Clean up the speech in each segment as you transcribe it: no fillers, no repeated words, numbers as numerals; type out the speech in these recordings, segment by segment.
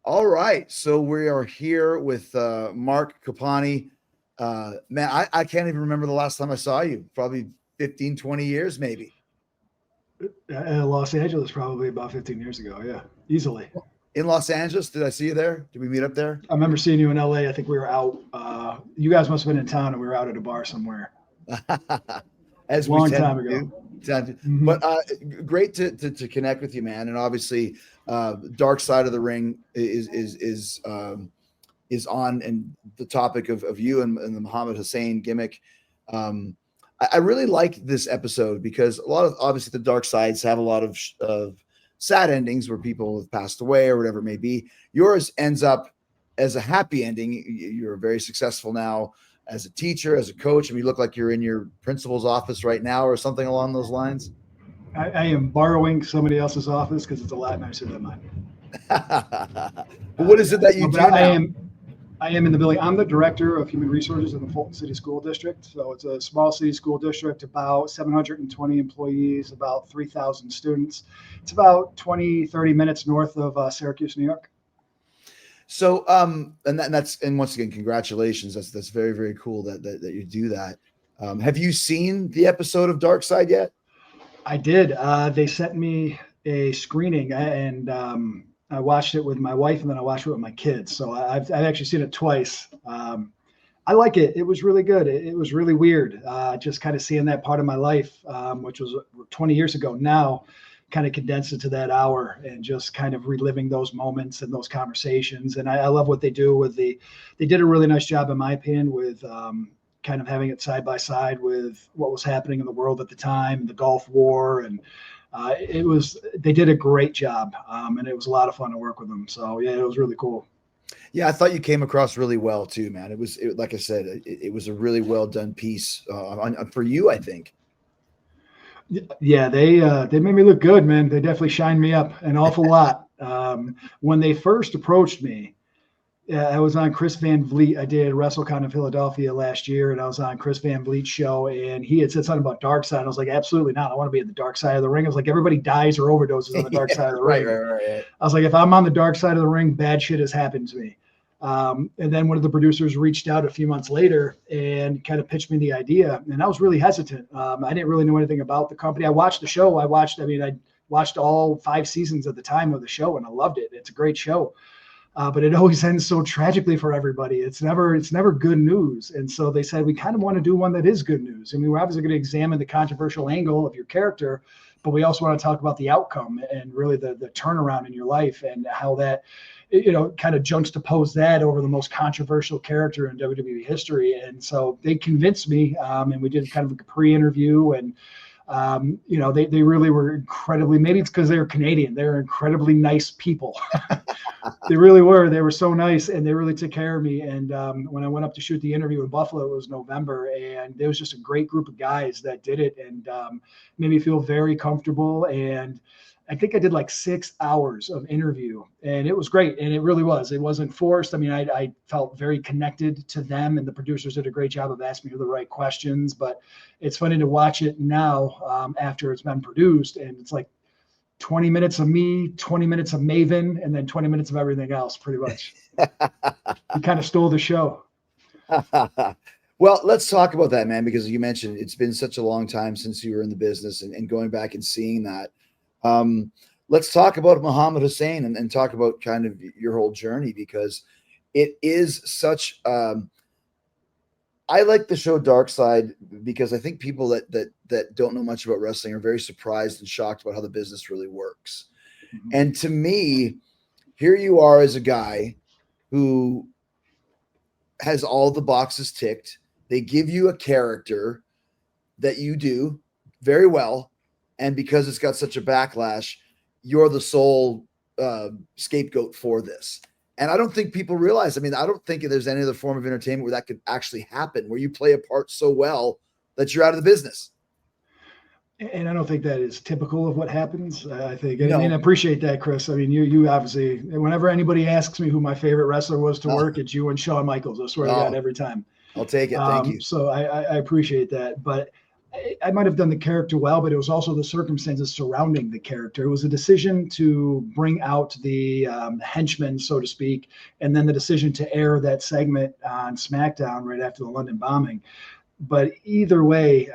All right. So we are here with Marc Copani. Man, I can't even remember the last time I saw you. Probably 15, 20 years, maybe. Los Angeles, probably about 15 years ago. Yeah, easily. In Los Angeles, did I see you there? Did we meet up there? I remember seeing you in LA. I think we were out. You guys must have been in town, and we were out at a bar somewhere. As we Long tend time to ago. do. Mm-hmm. But great to connect with you, man. And obviously, dark side of the ring is on, and the topic of you and the Muhammad Hassan gimmick. I really like this episode because a lot of, obviously, the dark sides have a lot of sad endings where people have passed away or whatever it may be. Yours ends up as a happy ending. You're very successful now as a teacher, as a coach. I mean, you look like you're in your principal's office right now or something along those lines. I am borrowing somebody else's office because it's a lot nicer than mine. But what is it that you do now? I am in the building. I'm the director of human resources in the Fulton City School District. So it's a small city school district, about 720 employees, about 3,000 students. It's about 20, 30 minutes north of Syracuse, New York. So, and once again, congratulations. That's very, very cool that you do that. Have you seen the episode of Dark Side yet? I did. They sent me a screening, and I watched it with my wife, and then I watched it with my kids. So I've actually seen it twice. I like it. It was really good. It was really weird. Just kind of seeing that part of my life, which was 20 years ago now, kind of condensed it to that hour and just kind of reliving those moments and those conversations. And I love what they do with they did a really nice job, in my opinion, with kind of having it side by side with what was happening in the world at the time, the Gulf War. And they did a great job. And it was a lot of fun to work with them. So yeah, it was really cool. Yeah, I thought you came across really well too, man. Like I said, it was a really well done piece for you, I think. Yeah, they made me look good, man. They definitely shined me up an awful lot. When they first approached me, I was on Chris Van Vliet. I did WrestleCon in Philadelphia last year, and I was on Chris Van Vliet's show, and he had said something about dark side. I was like, absolutely not. I want to be at the dark side of the ring. I was like, everybody dies or overdoses on the dark side of the ring. Right. I was like, if I'm on the dark side of the ring, bad shit has happened to me. And then one of the producers reached out a few months later and kind of pitched me the idea. And I was really hesitant. I didn't really know anything about the company. I watched the show. I watched all 5 seasons at the time of the show, and I loved it. It's a great show. But it always ends so tragically for everybody. It's never good news. And so they said, we kind of want to do one that is good news. I mean, we're obviously going to examine the controversial angle of your character, but we also want to talk about the outcome and really the turnaround in your life and how that, kind of juxtapose that over the most controversial character in WWE history. And so they convinced me, and we did kind of a pre-interview, and they really were incredibly, maybe it's because they're Canadian, they're incredibly nice people. They really were. They were so nice, and they really took care of me. And when I went up to shoot the interview in Buffalo, it was November, and there was just a great group of guys that did it, and made me feel very comfortable. And I think I did like 6 hours of interview, and it was great. And it really was. It wasn't forced. I mean, I felt very connected to them, and the producers did a great job of asking me the right questions. But it's funny to watch it now after it's been produced, and it's like 20 minutes of me, 20 minutes of Maven, and then 20 minutes of everything else, pretty much. You kind of stole the show. Well, let's talk about that, man, because you mentioned it's been such a long time since you were in the business, and going back and seeing that. Let's talk about Muhammad Hassan and talk about kind of your whole journey, because it is such I like the show Dark Side because I think people that don't know much about wrestling are very surprised and shocked about how the business really works. Mm-hmm. And to me, here you are as a guy who has all the boxes ticked. They give you a character that you do very well. And because it's got such a backlash, you're the sole scapegoat for this. And I don't think people realize, I don't think there's any other form of entertainment where that could actually happen, where you play a part so well that you're out of the business. And I don't think that is typical of what happens. I think, I appreciate that, Chris. I mean, you obviously, whenever anybody asks me who my favorite wrestler was to work, it's you and Shawn Michaels. I swear to God, every time. I'll take it. Thank you. So I appreciate that. But I might have done the character well, but it was also the circumstances surrounding the character. It was a decision to bring out the henchmen, so to speak, and then the decision to air that segment on SmackDown right after the London bombing. But either way,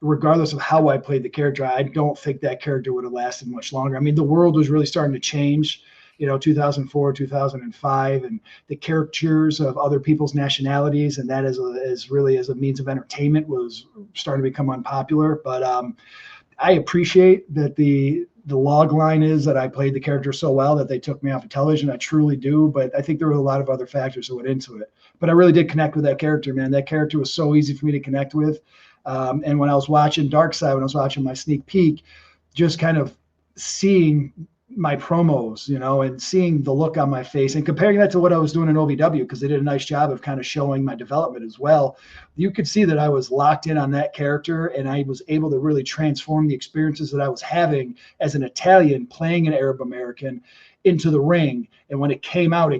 regardless of how I played the character, I don't think that character would have lasted much longer. I mean, the world was really starting to change, 2004, 2005, and the characters of other people's nationalities, and that as really as a means of entertainment was starting to become unpopular. But I appreciate that the log line is that I played the character so well that they took me off of television. I truly do, but I think there were a lot of other factors that went into it. But I really did connect with that character, man. That character was so easy for me to connect with. And when I was watching Dark Side, when I was watching my sneak peek, just kind of seeing my promos, and seeing the look on my face and comparing that to what I was doing in OVW, because they did a nice job of kind of showing my development as well. You could see that I was locked in on that character, and I was able to really transform the experiences that I was having as an Italian playing an Arab American into the ring. And when it came out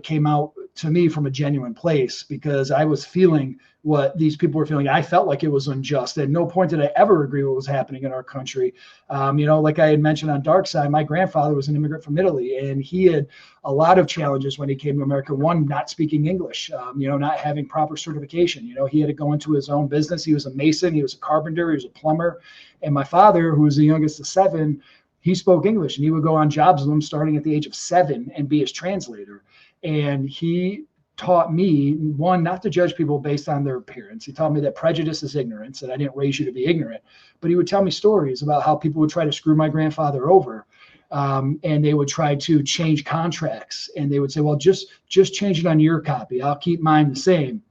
to me from a genuine place, because I was feeling what these people were feeling. I felt like it was unjust. At no point did I ever agree with what was happening in our country. Like I had mentioned on Dark Side, my grandfather was an immigrant from Italy, and he had a lot of challenges when he came to America. One, not speaking English, not having proper certification. He had to go into his own business. He was a mason, he was a carpenter, he was a plumber. And my father, who was the youngest of 7, he spoke English, and he would go on jobs with him starting at the age of 7 and be his translator. And he taught me, one, not to judge people based on their appearance. He taught me that prejudice is ignorance, that I didn't raise you to be ignorant. But he would tell me stories about how people would try to screw my grandfather over. And they would try to change contracts. And they would say, well, just change it on your copy. I'll keep mine the same.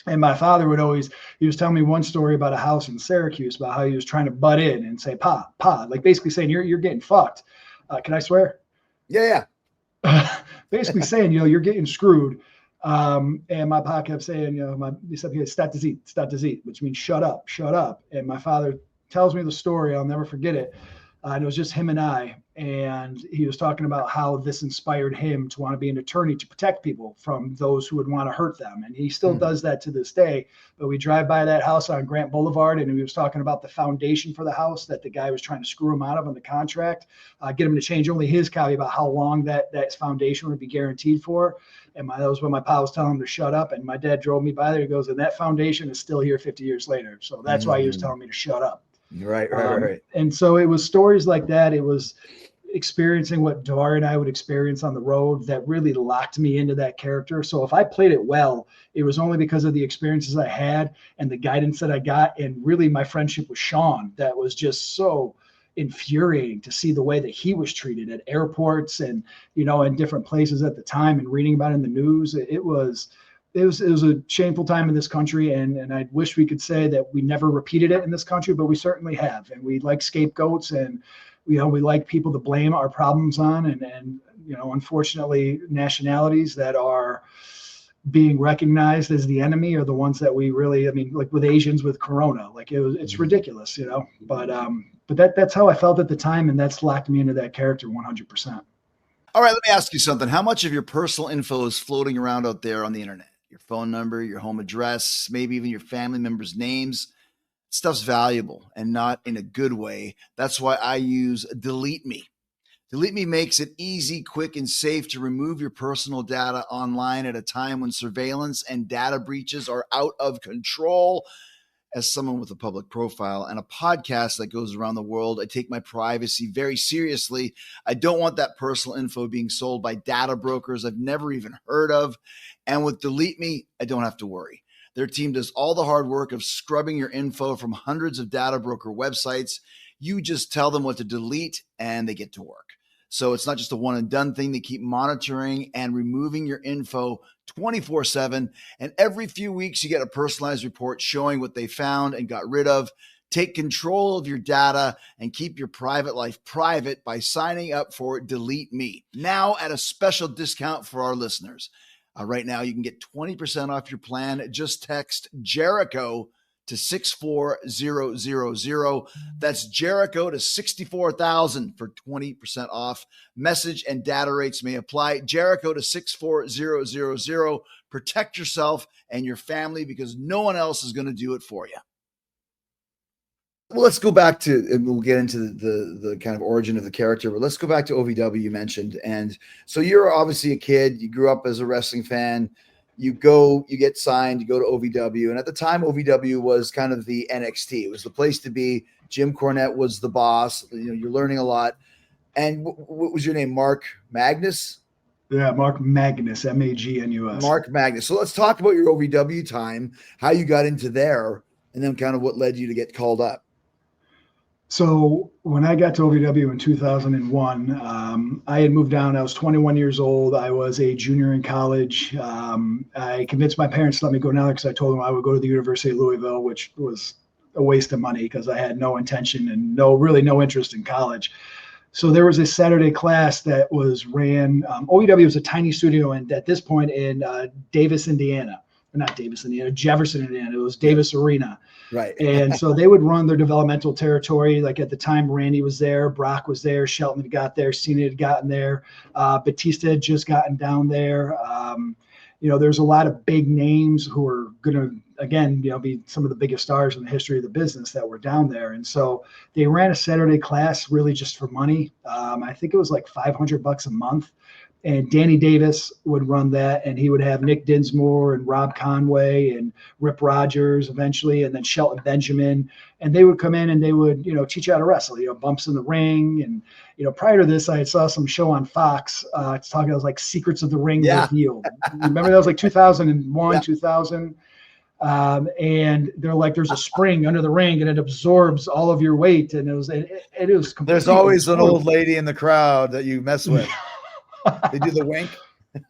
And my father he was telling me one story about a house in Syracuse, about how he was trying to butt in and say, Pa, like basically saying, you're getting fucked. Can I swear? Yeah. Basically saying, you're getting screwed. And my pa kept saying, he said, "Stat to Z," which means shut up. And my father tells me the story. I'll never forget it. And it was just him and I. And he was talking about how this inspired him to want to be an attorney to protect people from those who would want to hurt them. And he still does that to this day. But we drive by that house on Grant Boulevard, and he was talking about the foundation for the house that the guy was trying to screw him out of on the contract, get him to change only his copy about how long that foundation would be guaranteed for. And that was when my pa was telling him to shut up. And my dad drove me by there. He goes, and that foundation is still here 50 years later. So that's why he was telling me to shut up. Right. And so it was stories like that. It was experiencing what Dar and I would experience on the road that really locked me into that character. So if I played it well, it was only because of the experiences I had and the guidance that I got, and really my friendship with Sean that was just so infuriating to see the way that he was treated at airports and, in different places at the time, and reading about it in the news. It was a shameful time in this country, and I wish we could say that we never repeated it in this country, but we certainly have. And we like scapegoats, and we like people to blame our problems on, and unfortunately, nationalities that are being recognized as the enemy are the ones that we really, like with Asians with Corona, like it's ridiculous, But that's how I felt at the time, and that's locked me into that character 100%. All right, let me ask you something. How much of your personal info is floating around out there on the internet? Your phone number, your home address, maybe even your family members' names. Stuff's valuable, and not in a good way. That's why I use Delete Me. Delete Me makes it easy, quick, and safe to remove your personal data online at a time when surveillance and data breaches are out of control. As someone with a public profile and a podcast that goes around the world, I take my privacy very seriously. I don't want that personal info being sold by data brokers I've never even heard of. And with Delete Me, I don't have to worry. Their team does all the hard work of scrubbing your info from hundreds of data broker websites. You just tell them what to delete and they get to work. So it's not just a one and done thing. They keep monitoring and removing your info 24/7. And every few weeks, you get a personalized report showing what they found and got rid of. Take control of your data and keep your private life private by signing up for Delete Me. Now at a special discount for our listeners. Right now, you can get 20% off your plan. Just text Jericho to 64000. That's Jericho to 64,000 for 20% off. Message and data rates may apply. Jericho to 64000. Protect yourself and your family because no one else is going to do it for you. Well, let's go back to, and we'll get into the kind of origin of the character, but let's go back to OVW you mentioned. And so you're obviously a kid, you grew up as a wrestling fan, you get signed, you go to OVW. And at the time, OVW was kind of the NXT. It was the place to be. Jim Cornette was the boss. You're learning a lot. And what was your name? Mark Magnus? Yeah, Mark Magnus, Magnus. Mark Magnus. So let's talk about your OVW time, how you got into there, and then kind of what led you to get called up. So when I got to OVW in 2001, I had moved down. I was 21 years old. I was a junior in college. I convinced my parents to let me go down there because I told them I would go to the University of Louisville, which was a waste of money because I had no intention and really no interest in college. So there was a Saturday class that was ran. OVW was a tiny studio, and at this point in Davis, Indiana. Not Davis, Indiana, Jefferson, Indiana. It was Davis Arena. Right. And so they would run their developmental territory. Like at the time, Randy was there, Brock was there, Shelton had got there, Cena had gotten there, Batista had just gotten down there. There's a lot of big names who are going to, again, be some of the biggest stars in the history of the business that were down there. And so they ran a Saturday class really just for money. I think it was like $500 a month. And Danny Davis would run that, and he would have Nick Dinsmore and Rob Conway and Rip Rogers eventually, and then Shelton Benjamin. And they would come in and they would, teach you how to wrestle, bumps in the ring. And, prior to this, I saw some show on Fox talking about like Secrets of the Ring Revealed. Remember that was like 2001, 2000. And they're like, there's a spring under the ring and it absorbs all of your weight. And it was there's always an old lady in the crowd that you mess with. They do the wink.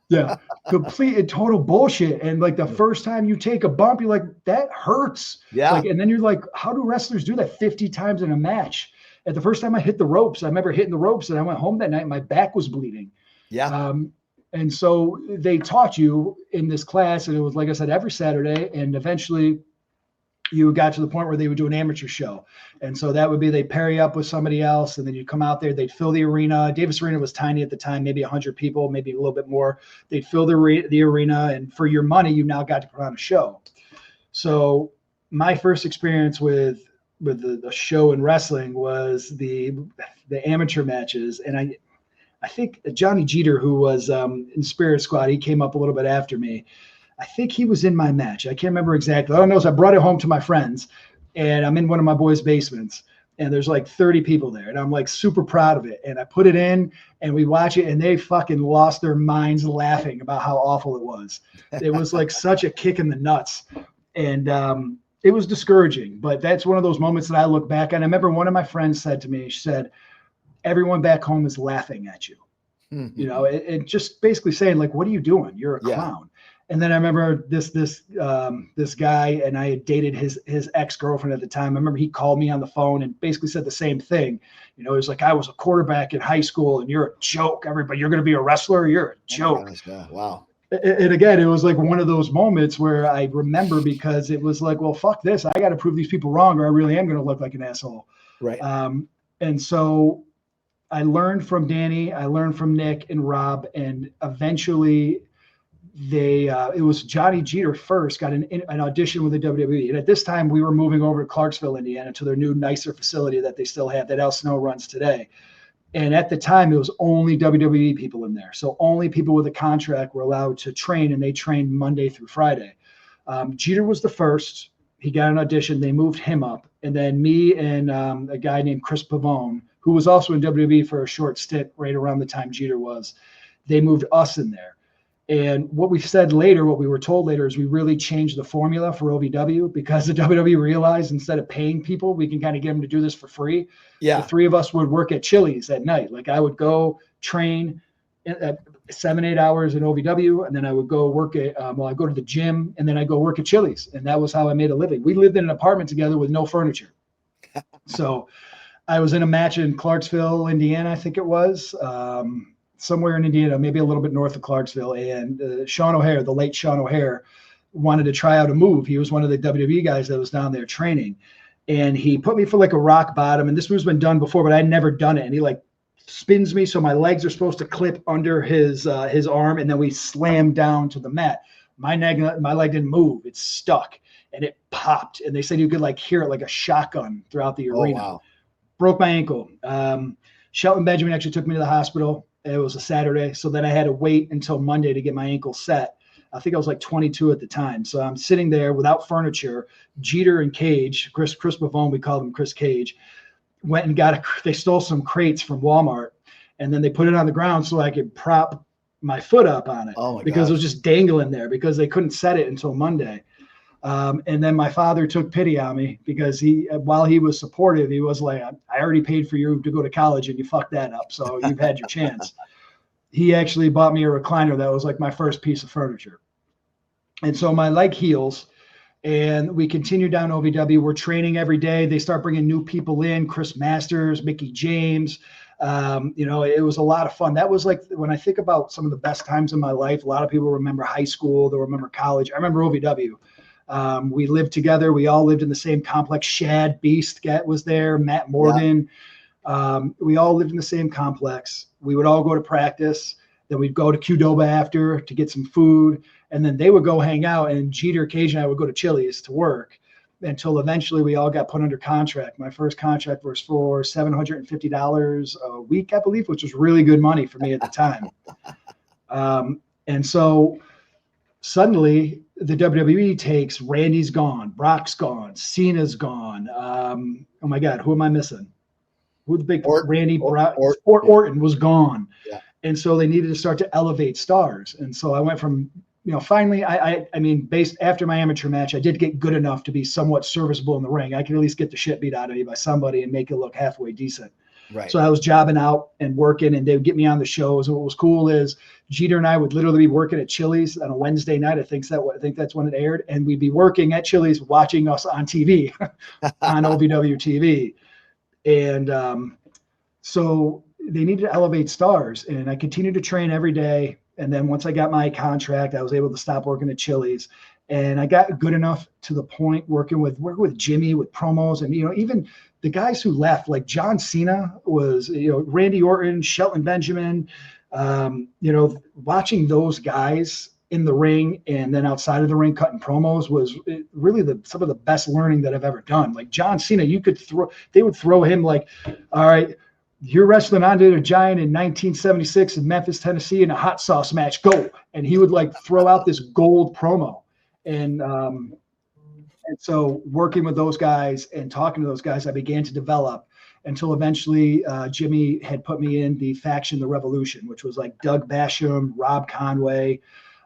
Yeah, complete and total bullshit. And like the first time you take a bump, you're like, that hurts. Yeah. And then you're like, how do wrestlers do that 50 times in a match? At the first time I hit the ropes, I remember hitting the ropes and I went home that night and my back was bleeding. Yeah. And so they taught you in this class, and it was, like I said, every Saturday. And eventually you got to the point where they would do an amateur show. And so that would be, they'd pair you up with somebody else, and then you'd come out there, they'd fill the arena. Davis Arena was tiny at the time, maybe 100 people, maybe a little bit more. They'd fill the arena, and for your money, you now got to put on a show. So my first experience with the show in wrestling was the amateur matches. And I think Johnny Jeter, who was in Spirit Squad, he came up a little bit after me. I think he was in my match. I can't remember exactly. All I know is I brought it home to my friends, and I'm in one of my boys' basements, and there's like 30 people there, and I'm like super proud of it. And I put it in, and we watch it, and they fucking lost their minds laughing about how awful it was. It was like such a kick in the nuts, and it was discouraging. But that's one of those moments that I look back on. I remember one of my friends said to me, she said, "Everyone back home is laughing at you." Mm-hmm. It just basically saying like, "What are you doing? You're a clown." And then I remember this guy, and I had dated his ex-girlfriend at the time. I remember he called me on the phone and basically said the same thing. He was like, "I was a quarterback in high school, and you're a joke. Everybody, you're going to be a wrestler. You're a joke." Oh, wow. And again, it was like one of those moments where I remember, because it was like, well, fuck this. I got to prove these people wrong, or I really am going to look like an asshole. Right. And so I learned from Danny, I learned from Nick and Rob, and eventually it was Johnny Jeter first got an audition with the WWE. And at this time we were moving over to Clarksville, Indiana, to their new, nicer facility that they still have, that Al Snow runs today. And at the time it was only WWE people in there. So only people with a contract were allowed to train, and they trained Monday through Friday. Jeter was the first. He got an audition. They moved him up. And then me and a guy named Chris Pavone, who was also in WWE for a short stint right around the time Jeter was, they moved us in there. And what we said later, what we were told later, is we really changed the formula for OVW, because the WWE realized instead of paying people, we can kind of get them to do this for free. Yeah. The three of us would work at Chili's at night. Like I would go train at 7-8 hours in OVW, and then I would go work at, I go to the gym, and then I go work at Chili's. And that was how I made a living. We lived in an apartment together with no furniture. So I was in a match in Clarksville, Indiana, I think it was. Somewhere in Indiana, maybe a little bit north of Clarksville. And Sean O'Hare, the late Sean O'Hare, wanted to try out a move. He was one of the WWE guys that was down there training. And he put me for like a rock bottom. And this move's been done before, but I'd never done it. And he like spins me, so my legs are supposed to clip under his arm, and then we slam down to the mat. My leg didn't move. It's stuck. and it popped. And they said you could like hear it like a shotgun throughout the arena. Wow. Broke my ankle. Shelton Benjamin actually took me to the hospital. It was a Saturday. So then I had to wait until Monday to get my ankle set. I think I was like 22 at the time. So I'm sitting there without furniture. Jeter and Cage, Chris Pavone, we called him Chris Cage, went and they stole some crates from Walmart, and then they put it on the ground so I could prop my foot up on it because it was just dangling there because they couldn't set it until Monday. And then my father took pity on me because while he was supportive, he was like, I already paid for you to go to college and you fucked that up. So you've had your chance. He actually bought me a recliner that was like my first piece of furniture. And so my leg heals and we continue down OVW. We're training every day. They start bringing new people in, Chris Masters, Mickey James. It was a lot of fun. That was like, when I think about some of the best times in my life, a lot of people remember high school. They'll remember college. I remember OVW. We lived together. We all lived in the same complex. Shad Beast was there. Matt Morgan. Yeah. We all lived in the same complex. We would all go to practice. Then we'd go to Qdoba after to get some food. And then they would go hang out. And Jeter, Cage, and I would go to Chili's to work until eventually we all got put under contract. My first contract was for $750 a week, I believe, which was really good money for me at the time. And so suddenly the WWE takes Randy's gone, Brock's gone, Cena's gone. Oh my God, who am I missing? Who the big Randy Orton was gone. Yeah. And so they needed to start to elevate stars. And so I went from, finally, I mean, based after my amateur match, I did get good enough to be somewhat serviceable in the ring. I could at least get the shit beat out of me by somebody and make it look halfway decent. Right. So I was jobbing out and working, and they would get me on the shows. And what was cool is Jeter and I would literally be working at Chili's on a Wednesday night. I think that's when it aired. And we'd be working at Chili's, watching us on TV, on OVW TV. And so they needed to elevate stars. And I continued to train every day. And then once I got my contract, I was able to stop working at Chili's. And I got good enough to the point working with Jimmy with promos. And, even the guys who left, like John Cena was, Randy Orton, Shelton Benjamin, watching those guys in the ring and then outside of the ring cutting promos was really some of the best learning that I've ever done. Like John Cena, they would throw him like, all right, you're wrestling Andre the Giant in 1976 in Memphis, Tennessee in a hot sauce match, go. And he would like throw out this gold promo. And so working with those guys and talking to those guys, I began to develop until eventually Jimmy had put me in the faction, the Revolution, which was like Doug Basham, Rob Conway.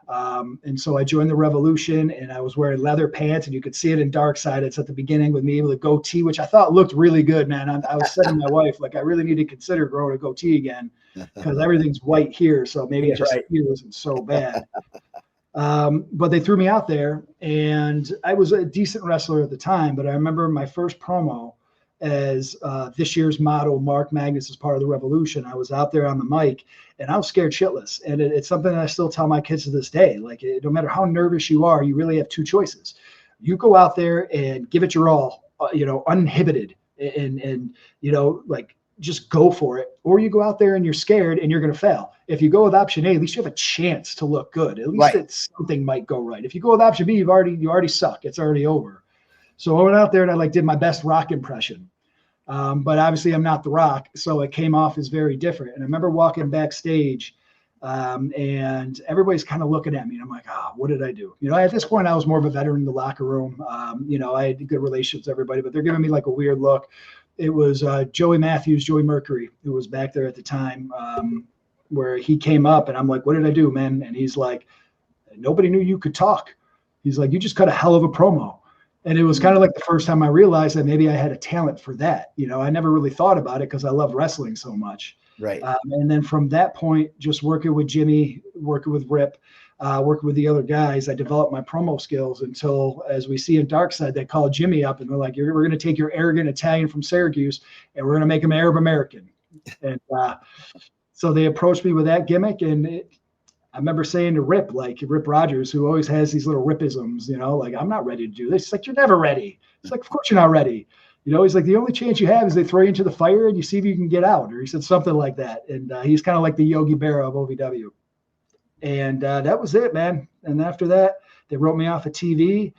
And so I joined the Revolution, and I was wearing leather pants, and you could see it in Dark Side. It's at the beginning with me with a goatee, which I thought looked really good, man. I was saying to my wife, like, I really need to consider growing a goatee again because everything's white here. So maybe it just wasn't so bad. But they threw me out there, and I was a decent wrestler at the time. But I remember my first promo as this year's model, Mark Magnus, as part of the Revolution. I was out there on the mic, and I was scared shitless. And it's something that I still tell my kids to this day. Like, no matter how nervous you are, you really have two choices. You go out there and give it your all, uninhibited, and like, just go for it. Or you go out there and you're scared and you're going to fail. If you go with option A, at least you have a chance to look good. At least something might go right. If you go with option B, you already suck. It's already over. So I went out there and I did my best Rock impression. But obviously I'm not The Rock, so it came off as very different. And I remember walking backstage, and everybody's kind of looking at me, and I'm like, what did I do? At this point I was more of a veteran in the locker room. I had good relations with everybody, but they're giving me like a weird look. It was Joey Mercury, who was back there at the time, where he came up, and I'm like, what did I do, man? And he's like, nobody knew you could talk. He's like, you just cut a hell of a promo. And it was kind of like the first time I realized that maybe I had a talent for that. I never really thought about it because I love wrestling so much. Right. And then from that point, just working with Jimmy, working with Rip, working with the other guys, I developed my promo skills until, as we see in Dark Side, they call Jimmy up and they're like, we're going to take your arrogant Italian from Syracuse and we're going to make him Arab American. And so they approached me with that gimmick. And I remember saying to Rip Rogers, who always has these little Ripisms, like, I'm not ready to do this. He's like, you're never ready. It's like, of course you're not ready. He's like, the only chance you have is they throw you into the fire and you see if you can get out. Or he said something like that. And he's kind of like the Yogi Berra of OVW. And that was it, man. And after that, they wrote me off of TV.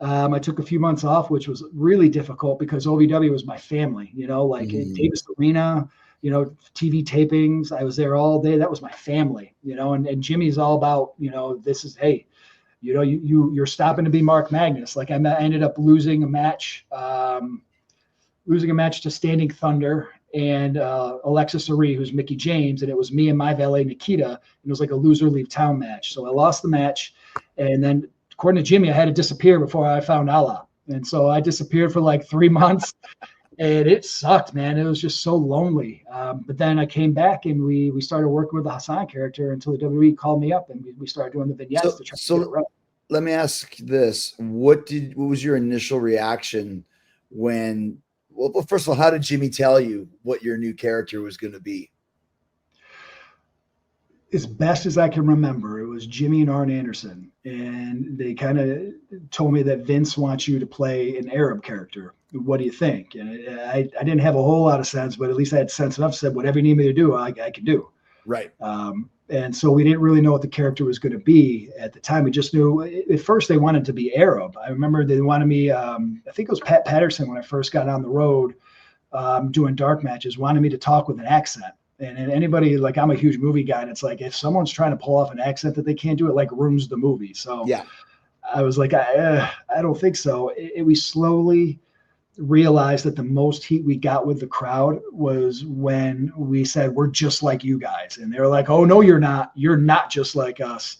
I took a few months off, which was really difficult because OVW was my family, like Davis Arena, TV tapings. I was there all day. That was my family, and Jimmy's all about, this is, hey, you're stopping to be Mark Magnus. Like I ended up losing a match to Standing Thunder and Alexis Aree, who's Mickey James, and it was me and my valet Nikita, and it was like a loser leave town match. So I lost the match, and then according to Jimmy, I had to disappear before I found Allah, and so I disappeared for like 3 months, and it sucked, man. It was just so lonely. But then I came back, and we started working with the Hassan character until the WWE called me up, and we started doing the vignettes to try to get it right. Let me ask this: what was your initial reaction when? Well, first of all, how did Jimmy tell you what your new character was going to be? As best as I can remember, it was Jimmy and Arn Anderson, and they kind of told me that Vince wants you to play an Arab character. What do you think? And I didn't have a whole lot of sense, but at least I had sense enough. Said whatever you need me to do, I can do. Right. And so we didn't really know what the character was going to be at the time. We just knew at first they wanted to be Arab. I remember they wanted me, I think it was Pat Patterson when I first got on the road doing dark matches, wanted me to talk with an accent. And anybody, like I'm a huge movie guy, and it's like if someone's trying to pull off an accent that they can't do, it like ruins the movie. So yeah, I was like, I don't think so. We slowly realized that the most heat we got with the crowd was when we said, we're just like you guys. And they were like, oh, no, you're not. You're not just like us.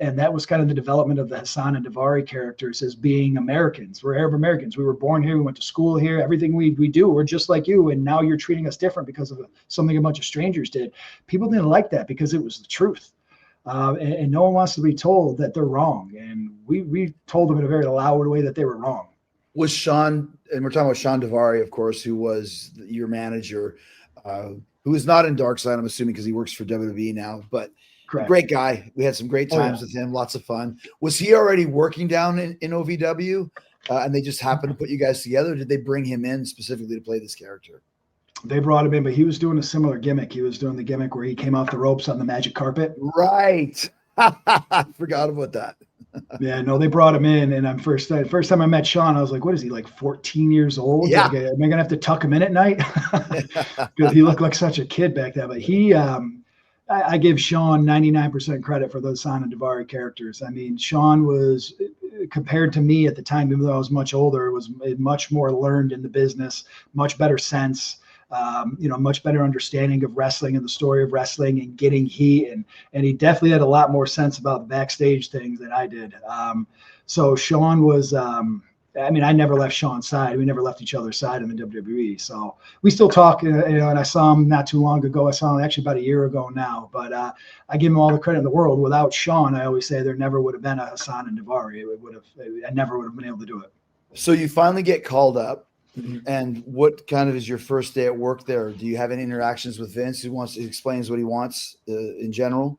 And that was kind of the development of the Hassan and Daivari characters as being Americans. We're Arab Americans. We were born here. We went to school here. Everything we do, we're just like you. And now you're treating us different because of something a bunch of strangers did. People didn't like that because it was the truth. And no one wants to be told that they're wrong. And we told them in a very loud way that they were wrong. Was Sean, and we're talking about Sean Daivari, of course, who was your manager, who is not in Dark Side, I'm assuming, because he works for WWE now, but Correct. Great guy. We had some great times with him, lots of fun. Was he already working down in OVW, and they just happened to put you guys together? Or did they bring him in specifically to play this character? They brought him in, but he was doing a similar gimmick. He was doing the gimmick where he came off the ropes on the magic carpet. Right. I forgot about that. Yeah, no, they brought him in, and first time I met Sean, I was like, "What is he, like 14 years old? Yeah. Like, am I gonna have to tuck him in at night?" Because he looked like such a kid back then. But he, I give Sean 99% credit for those Hassan and Daivari characters. I mean, Sean was, compared to me at the time, even though I was much older, was much more learned in the business, much better sense. Much better understanding of wrestling and the story of wrestling and getting heat. And he definitely had a lot more sense about the backstage things than I did. So Sean was, I never left Sean's side. We never left each other's side in the WWE. So we still talk, and I saw him not too long ago. I saw him actually about a year ago now, but I give him all the credit in the world. Without Sean, I always say there never would have been a Hassan and Daivari. I never would have been able to do it. So you finally get called up. And what kind of is your first day at work there? Do you have any interactions with Vince who explains what he wants in general?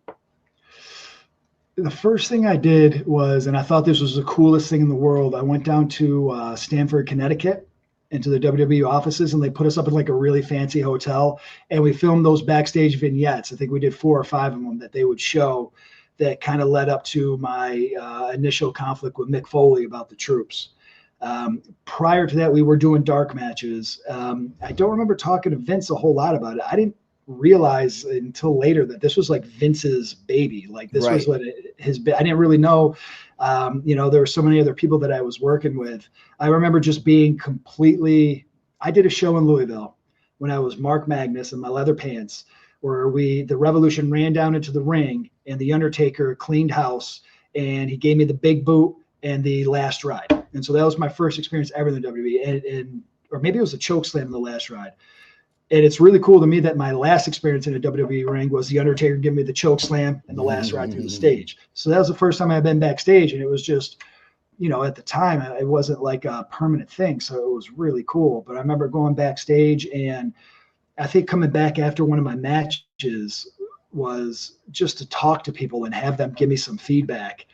The first thing I did was, and I thought this was the coolest thing in the world, I went down to Stamford, Connecticut, into the WWE offices, and they put us up in like a really fancy hotel, and we filmed those backstage vignettes. I think we did 4 or 5 of them that they would show that kind of led up to my initial conflict with Mick Foley about the troops. Prior to that, we were doing dark matches. I don't remember talking to Vince a whole lot about it. I didn't realize until later that this was like Vince's baby. Like this was what I didn't really know. There were so many other people that I was working with. I remember just being I did a show in Louisville when I was Mark Magnus in my leather pants, where the Revolution ran down into the ring and the Undertaker cleaned house, and he gave me the big boot and the last ride. And so that was my first experience ever in the WWE, or maybe it was a choke slam in the last ride. And it's really cool to me that my last experience in a WWE ring was the Undertaker giving me the choke slam and the last ride through the stage. So that was the first time I've been backstage, and it was just, at the time it wasn't like a permanent thing. So it was really cool. But I remember going backstage, and I think coming back after one of my matches was just to talk to people and have them give me some feedback.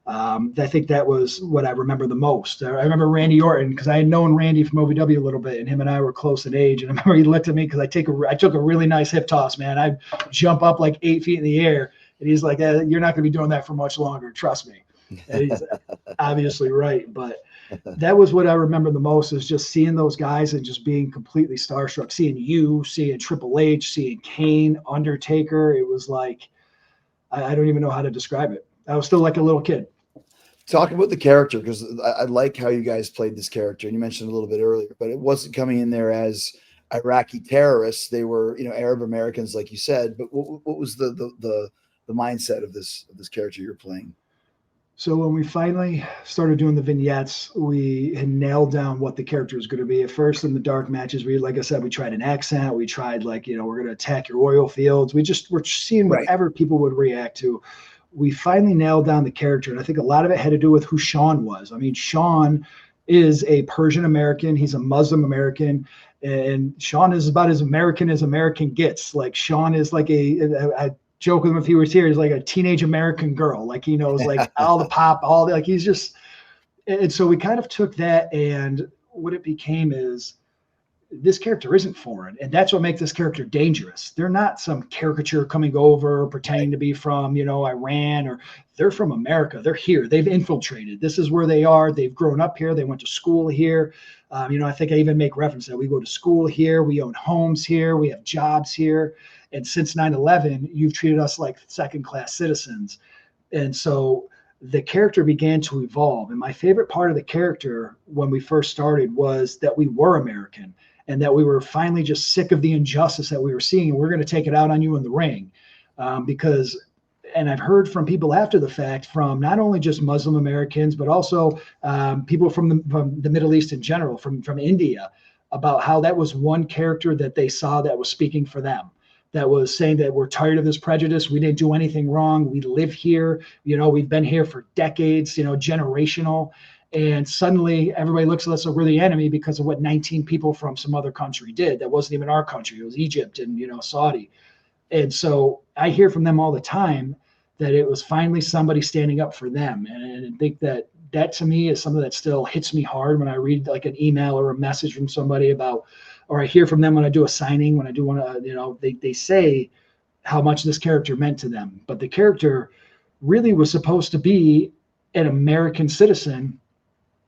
I think that was what I remember the most. I remember Randy Orton, because I had known Randy from OVW a little bit, and him and I were close in age. And I remember he looked at me because I took a really nice hip toss, man. I jump up like 8 feet in the air, and he's like, "You're not going to be doing that for much longer. Trust me." And obviously right, but that was what I remember the most, is just seeing those guys and just being completely starstruck. Seeing you, seeing Triple H, seeing Kane, Undertaker. It was like, I don't even know how to describe it. I was still like a little kid. Talk about the character, because I like how you guys played this character, and you mentioned a little bit earlier, but it wasn't coming in there as Iraqi terrorists. They were, Arab Americans, like you said. But what was the mindset of this character you're playing? So when we finally started doing the vignettes, we had nailed down what the character was going to be. At first, in the dark matches, like I said, we tried an accent. We tried we're going to attack your oil fields. We're seeing whatever people would react to. We finally nailed down the character, and I think a lot of it had to do with who Sean was. I mean, Sean is a Persian American. He's a Muslim American, and Sean is about as American gets. Like, Sean is like I joke with him if he was here. He's like a teenage American girl. Like, he knows like all the pop, like he's just. And so we kind of took that, and what it became is, this character isn't foreign, and that's what makes this character dangerous. They're not some caricature coming over pretending to be from Iran, or they're from America. They're here. They've infiltrated. This is where they are. They've grown up here. They went to school here. I think I even make reference that we go to school here. We own homes here. We have jobs here. And since 9/11, you've treated us like second-class citizens. And so the character began to evolve. And my favorite part of the character when we first started was that we were American, and that we were finally just sick of the injustice that we were seeing. And we're going to take it out on you in the ring. And I've heard from people after the fact, from not only just Muslim Americans, but also people from the Middle East in general, from India, about how that was one character that they saw that was speaking for them, that was saying that we're tired of this prejudice. We didn't do anything wrong. We live here. We've been here for decades, generational. And suddenly everybody looks at us like we're the enemy because of what 19 people from some other country did. That wasn't even our country. It was Egypt and, Saudi. And so I hear from them all the time that it was finally somebody standing up for them. And I think that to me is something that still hits me hard when I read like an email or a message from somebody about, or I hear from them when I do a signing, when I do want to, they say how much this character meant to them. But the character really was supposed to be an American citizen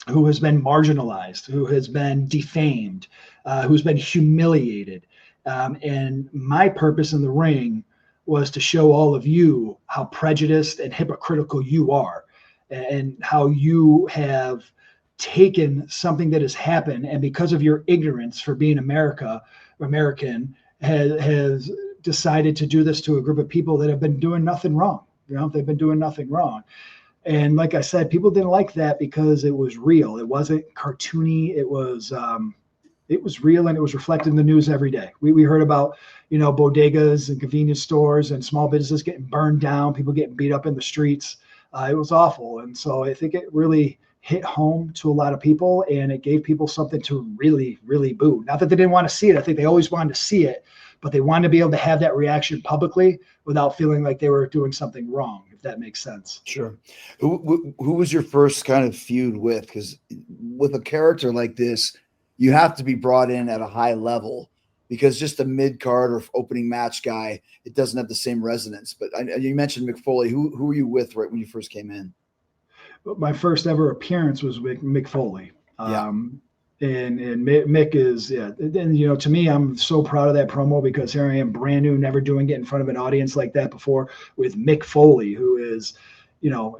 who has been marginalized, who has been defamed, who's been humiliated. And my purpose in the ring was to show all of you how prejudiced and hypocritical you are, and how you have taken something that has happened, and because of your ignorance for being American, has decided to do this to a group of people that have been doing nothing wrong. They've been doing nothing wrong. And like I said, people didn't like that because it was real. It wasn't cartoony. It was real, and it was reflected in the news every day. We heard about, bodegas and convenience stores and small businesses getting burned down, people getting beat up in the streets. It was awful. And so I think it really hit home to a lot of people, and it gave people something to really, really boo. Not that they didn't want to see it. I think they always wanted to see it, but they wanted to be able to have that reaction publicly without feeling like they were doing something wrong, if that makes sense. Sure. Who was your first kind of feud with? Because with a character like this, you have to be brought in at a high level, because just a mid-card or opening match guy, it doesn't have the same resonance. But you mentioned Mick Foley. Who were you with right when you first came in? My first ever appearance was with Mick Foley. Yeah. And Mick is, and to me, I'm so proud of that promo, because here I am, brand new, never doing it in front of an audience like that before, with Mick Foley, who is,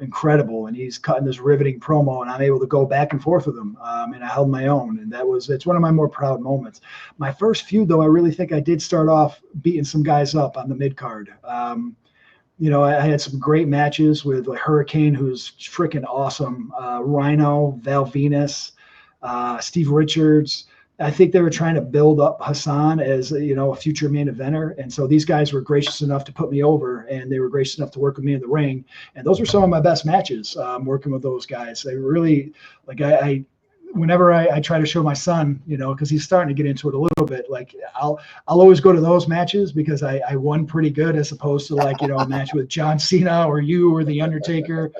incredible, and he's cutting this riveting promo, and I'm able to go back and forth with him, and I held my own, and it's one of my more proud moments. My first feud, though, I really think I did start off beating some guys up on the mid card. I had some great matches with like Hurricane, who's freaking awesome, Rhino, Val Venus, Steve Richards. I think they were trying to build up Hassan as a future main eventer, and so these guys were gracious enough to put me over, and they were gracious enough to work with me in the ring, and those were some of my best matches, working with those guys. They really, like, whenever I try to show my son, because he's starting to get into it a little bit, like I'll always go to those matches because I won pretty good, as opposed to like a match with John Cena or you or the Undertaker.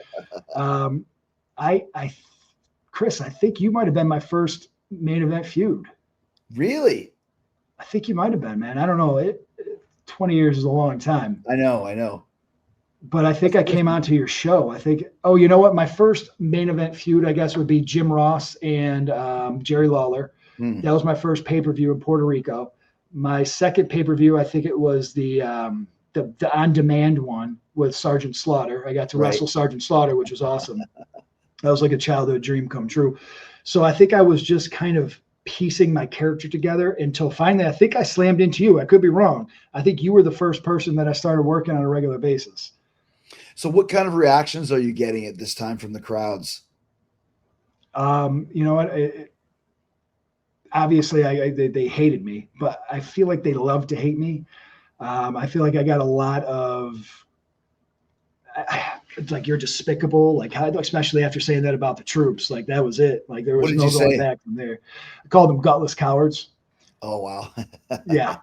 Chris, I think you might have been my first main event feud. Really? I think you might have been, man. I don't know. 20 years is a long time. I know. but I think I came onto your show. I think, oh, you know what? My first main event feud, I guess, would be Jim Ross and Jerry Lawler. That was my first pay-per-view in Puerto Rico. My second pay-per-view, I think it was the on-demand one with Sergeant Slaughter. I got to wrestle Sergeant Slaughter, which was awesome. That was like a childhood dream come true. So I think I was just kind of piecing my character together until finally I think I slammed into you. I could be wrong. I think you were the first person that I started working on a regular basis. So what kind of reactions are you getting at this time from the crowds? You know what? Obviously, they hated me, but I feel like they love to hate me. I feel like I got a lot of it's like, you're despicable. Like, how, especially after saying that about the troops, like that was it. Like there was no going back from there. I called them gutless cowards. Oh, wow. Yeah.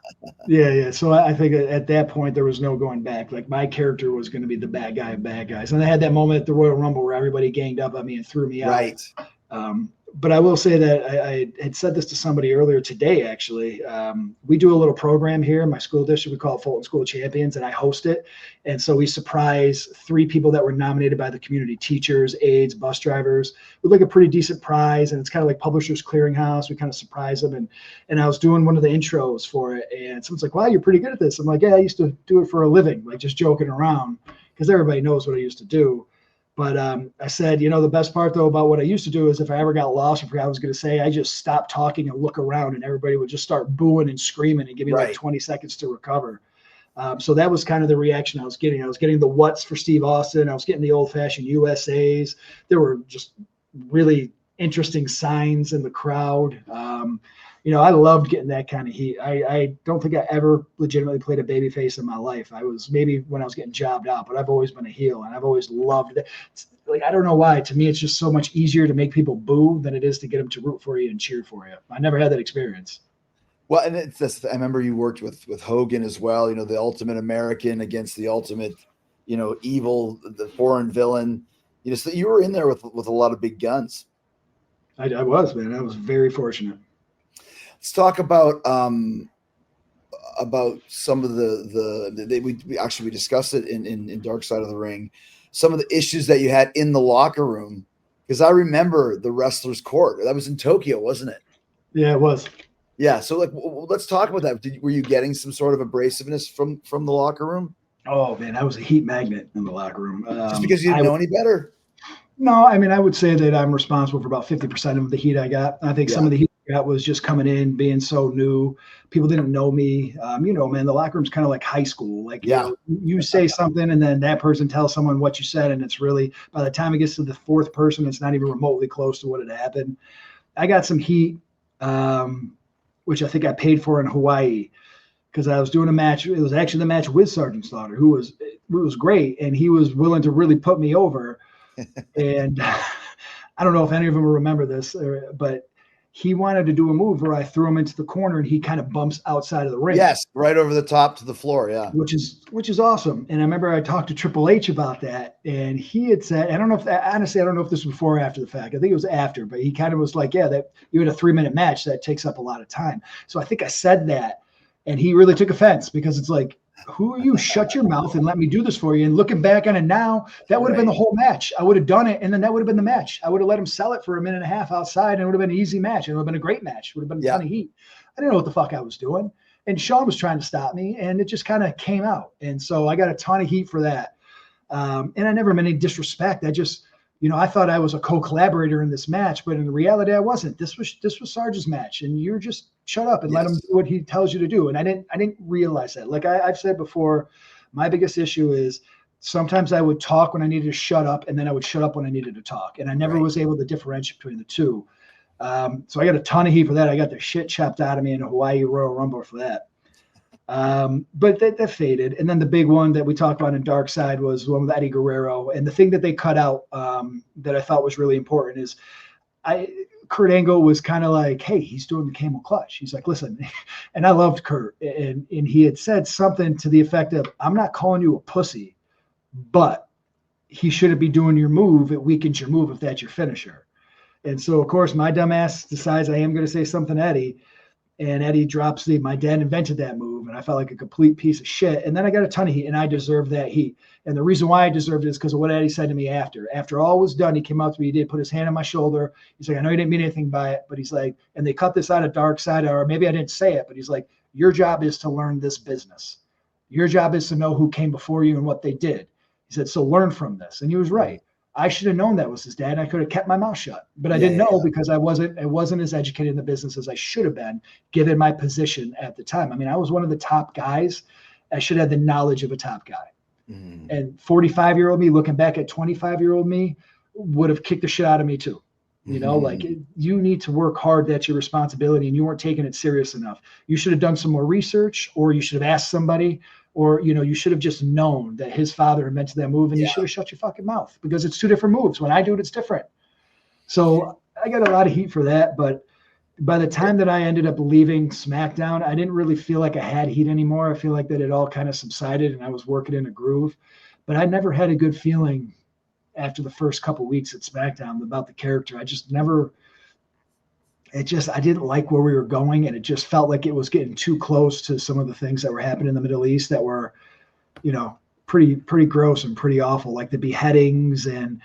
So I think at that point there was no going back. Like my character was going to be the bad guy of bad guys. And I had that moment at the Royal Rumble where everybody ganged up on me and threw me out. Right. But I will say that I had said this to somebody earlier today, actually. We do a little program here in my school district. We call it Fulton School Champions, and I host it. And so we surprise 3 people that were nominated by the community: teachers, aides, bus drivers, with like a pretty decent prize. And it's kind of like Publishers Clearinghouse. We kind of surprise them. And I was doing one of the intros for it, and someone's like, wow, you're pretty good at this. I'm like, yeah, I used to do it for a living, like just joking around, because everybody knows what I used to do. But I said, the best part, though, about what I used to do is if I ever got lost or forgot what I was going to say, I just stopped talking and look around, and everybody would just start booing and screaming and give me like 20 seconds to recover. So that was kind of the reaction I was getting. I was getting the what's for Steve Austin. I was getting the old-fashioned USAs. There were just really interesting signs in the crowd. I loved getting that kind of heat. I don't think I ever legitimately played a babyface in my life. I was maybe when I was getting jobbed out, but I've always been a heel, and I've always loved it. Like, I don't know why. To me, it's just so much easier to make people boo than it is to get them to root for you and cheer for you. I never had that experience. Well, and it's this, I remember you worked with Hogan as well, the ultimate American against the ultimate, evil, the foreign villain. So you were in there with a lot of big guns. I was, man. I was very fortunate. Let's talk about some of we discussed it in Dark Side of the Ring, some of the issues that you had in the locker room, because I remember the Wrestler's Court. That was in Tokyo, wasn't it? Yeah, it was. Yeah, so let's talk about that. Were you getting some sort of abrasiveness from the locker room? Oh man, I was a heat magnet in the locker room. Just because you didn't know any better? No, I mean, I would say that I'm responsible for about 50% of the heat I got. I think some of the heat I got was just coming in, being so new. People didn't know me. Man, the locker room's kind of like high school. Like, you say something and then that person tells someone what you said, and it's really, by the time it gets to the 4th person, it's not even remotely close to what had happened. I got some heat, which I think I paid for in Hawaii, because I was doing a match. It was actually the match with Sergeant Slaughter, who was great, and he was willing to really put me over. And I don't know if any of them will remember this, but he wanted to do a move where I threw him into the corner and he kind of bumps outside of the ring. Yes, right over the top to the floor. Yeah, which is awesome. And I remember I talked to Triple H about that, and he had said, I don't know if this was before or after the fact. I think it was after, but he kind of was like, yeah, that you had a 3-minute match that takes up a lot of time. So I think I said that, and he really took offense, because it's like, who are you? Shut your mouth and let me do this for you. And looking back on it now, that would have been the whole match. I would have done it, and then that would have been the match. I would have let him sell it for a minute and a half outside, and it would have been an easy match. It would have been a great match. It would have been a ton of heat. I didn't know what the fuck I was doing. And Sean was trying to stop me, and it just kind of came out. And so I got a ton of heat for that. And I never meant any disrespect. I just, I thought I was a co-collaborator in this match, but in reality, I wasn't. This was Sarge's match, and you're just shut up and let him do what he tells you to do. And I didn't realize that. Like I've said before, my biggest issue is sometimes I would talk when I needed to shut up, and then I would shut up when I needed to talk, and I never was able to differentiate between the two. So I got a ton of heat for that. I got the shit chopped out of me in a Hawaii Royal Rumble for that. But that faded. And then the big one that we talked about in Dark Side was the one with Eddie Guerrero. And the thing that they cut out that I thought was really important is Kurt Angle was kind of like, hey, he's doing the camel clutch. He's like, listen, and I loved Kurt. And he had said something to the effect of, I'm not calling you a pussy, but he shouldn't be doing your move. It weakens your move if that's your finisher. And so, of course, my dumbass decides I am going to say something to Eddie. And Eddie drops my dad invented that move, and I felt like a complete piece of shit. And then I got a ton of heat, and I deserved that heat. And the reason why I deserved it is because of what Eddie said to me after. After all was done, he came up to me, he did put his hand on my shoulder. He's like, I know you didn't mean anything by it, but he's like, and they cut this out of Dark Side, or maybe I didn't say it, but he's like, your job is to learn this business. Your job is to know who came before you and what they did. He said, so learn from this. And he was right. I should have known that was his dad. I could have kept my mouth shut, but I didn't know because I wasn't as educated in the business as I should have been, given my position at the time. I mean, I was one of the top guys. I should have the knowledge of a top guy. And 45-year-old me, looking back at 25-year-old me, would have kicked the shit out of me too. You know, like you need to work hard. That's your responsibility, and you weren't taking it serious enough. You should have done some more research, or you should have asked somebody. Or, you know, you should have just known that his father invented that move, and you should have shut your fucking mouth, because it's two different moves. When I do it, it's different. So I got a lot of heat for that. But by the time that I ended up leaving SmackDown, I didn't really feel like I had heat anymore. I feel like that it all kind of subsided and I was working in a groove. But I never had a good feeling after the first couple of weeks at SmackDown about the character. I didn't like where we were going, and it just felt like it was getting too close to some of the things that were happening in the Middle East that were, you know, pretty gross and pretty awful, like the beheadings. And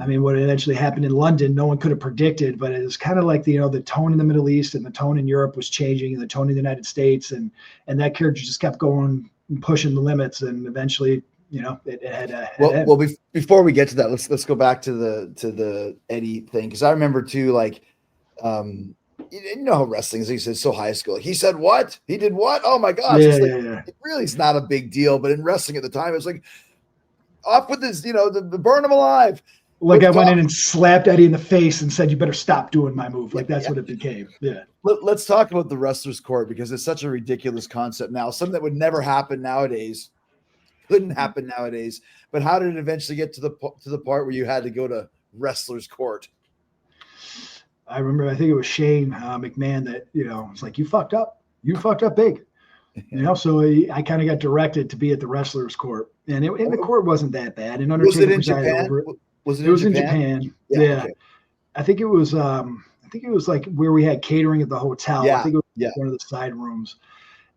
I mean, what eventually happened in London, no one could have predicted, but it was kind of like the, you know, the tone in the Middle East and the tone in Europe was changing, and the tone in the United States, and that character just kept going and pushing the limits, and eventually, you know, it had well, before we get to that, let's go back to the Eddie thing, because I remember too, like, you know how wrestling is. He says so high school. He said what? He did what? Oh my gosh! It really is not a big deal, but in wrestling at the time, it was like, off with this, you know, the burn him alive. Like I went in and slapped Eddie in the face and said, "You better stop doing my move." Like that's what it became. Yeah. Let's talk about the wrestler's court, because it's such a ridiculous concept now. Something that would never happen nowadays. Couldn't happen nowadays. But how did it eventually get to the part where you had to go to wrestler's court? I remember, I think it was Shane McMahon that, you know, it's like, you fucked up big, you know? So I kind of got directed to be at the wrestler's court, and the court wasn't that bad. And Undertaker was it in Japan? Over it. Was in Japan. Yeah. Okay. I think it was like where we had catering at the hotel. I think it was one of the side rooms,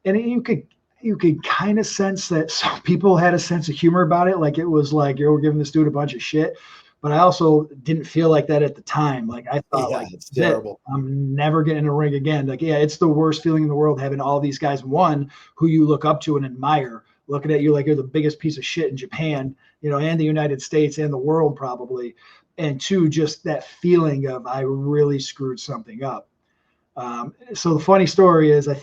and you could kind of sense that some people had a sense of humor about it. Like it was like, you're giving this dude a bunch of shit. But I also didn't feel like that at the time. Like I thought, like, it's terrible. I'm never getting in a ring again. Like, it's the worst feeling in the world, having all these guys, one, who you look up to and admire, looking at you like you're the biggest piece of shit in Japan, you know, and the United States and the world probably. And two, just that feeling of, I really screwed something up. So the funny story is, I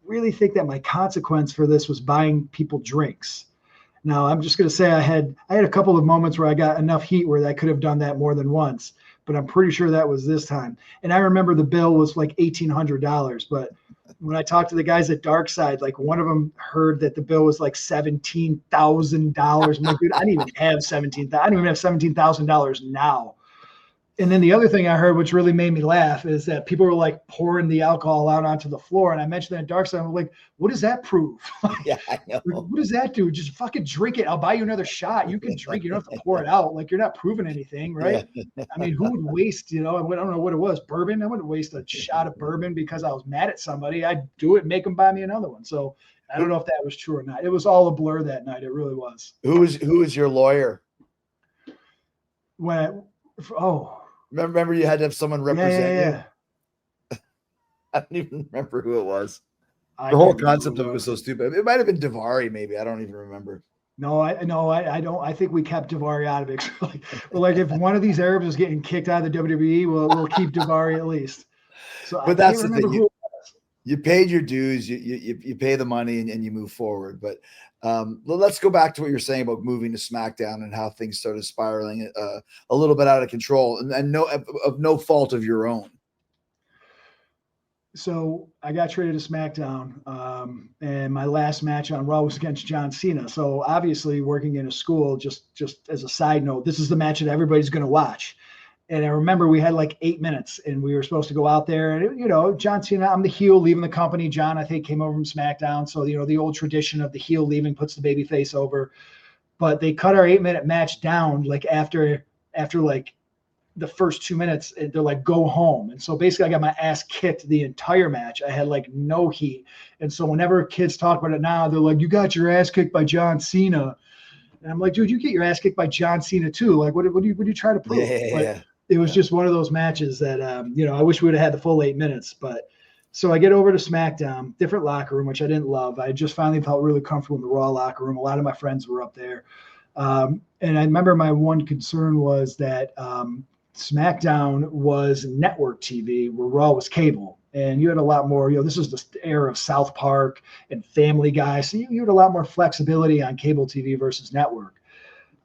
really think that my consequence for this was buying people drinks. Now, I'm just going to say I had a couple of moments where I got enough heat where I could have done that more than once, but I'm pretty sure that was this time. And I remember the bill was like $1,800, but when I talked to the guys at Dark Side, like one of them heard that the bill was like $17,000. I'm like, dude, I didn't even have $17,000. I don't even have $17,000 now. And then the other thing I heard, which really made me laugh, is that people were like pouring the alcohol out onto the floor. And I mentioned that Dark Side. I'm like, what does that prove? Yeah, I know. What does that do? Just fucking drink it. I'll buy you another shot. You can drink. You don't have to pour it out. Like, you're not proving anything, right? Yeah. I mean, who would waste, you know, I don't know what it was, bourbon? I wouldn't waste a shot of bourbon because I was mad at somebody. I'd do it and make them buy me another one. So I don't know if that was true or not. It was all a blur that night. It really was. Who was your lawyer? Remember you had to have someone represent you? I don't even remember who it was. The whole concept of it was so stupid. It might have been Daivari, maybe. I don't even remember. No, I don't. I think we kept Daivari out of it. Like if one of these Arabs is getting kicked out of the WWE, we'll keep Daivari at least. So, but that's the thing. You paid your dues. You pay the money and you move forward. But let's go back to what you're saying about moving to SmackDown and how things started spiraling a little bit out of control, and no fault of your own. So I got traded to SmackDown, and my last match on Raw was against John Cena. So obviously, working in a school, just as a side note, this is the match that everybody's going to watch. And I remember we had like 8 minutes, and we were supposed to go out there. And, you know, John Cena, I'm the heel leaving the company. John, I think, came over from SmackDown. So, you know, the old tradition of the heel leaving puts the baby face over. But they cut our 8-minute match down like after like the first 2 minutes, and they're like, go home. And so basically I got my ass kicked the entire match. I had like no heat. And so whenever kids talk about it now, they're like, you got your ass kicked by John Cena. And I'm like, dude, you get your ass kicked by John Cena too. Like, what do you try to prove? But it was just one of those matches that, I wish we would have had the full 8 minutes. But so I get over to SmackDown, different locker room, which I didn't love. I just finally felt really comfortable in the Raw locker room. A lot of my friends were up there. And I remember my one concern was that SmackDown was network TV where Raw was cable. And you had a lot more, this is the era of South Park and Family Guy. So you had a lot more flexibility on cable TV versus network.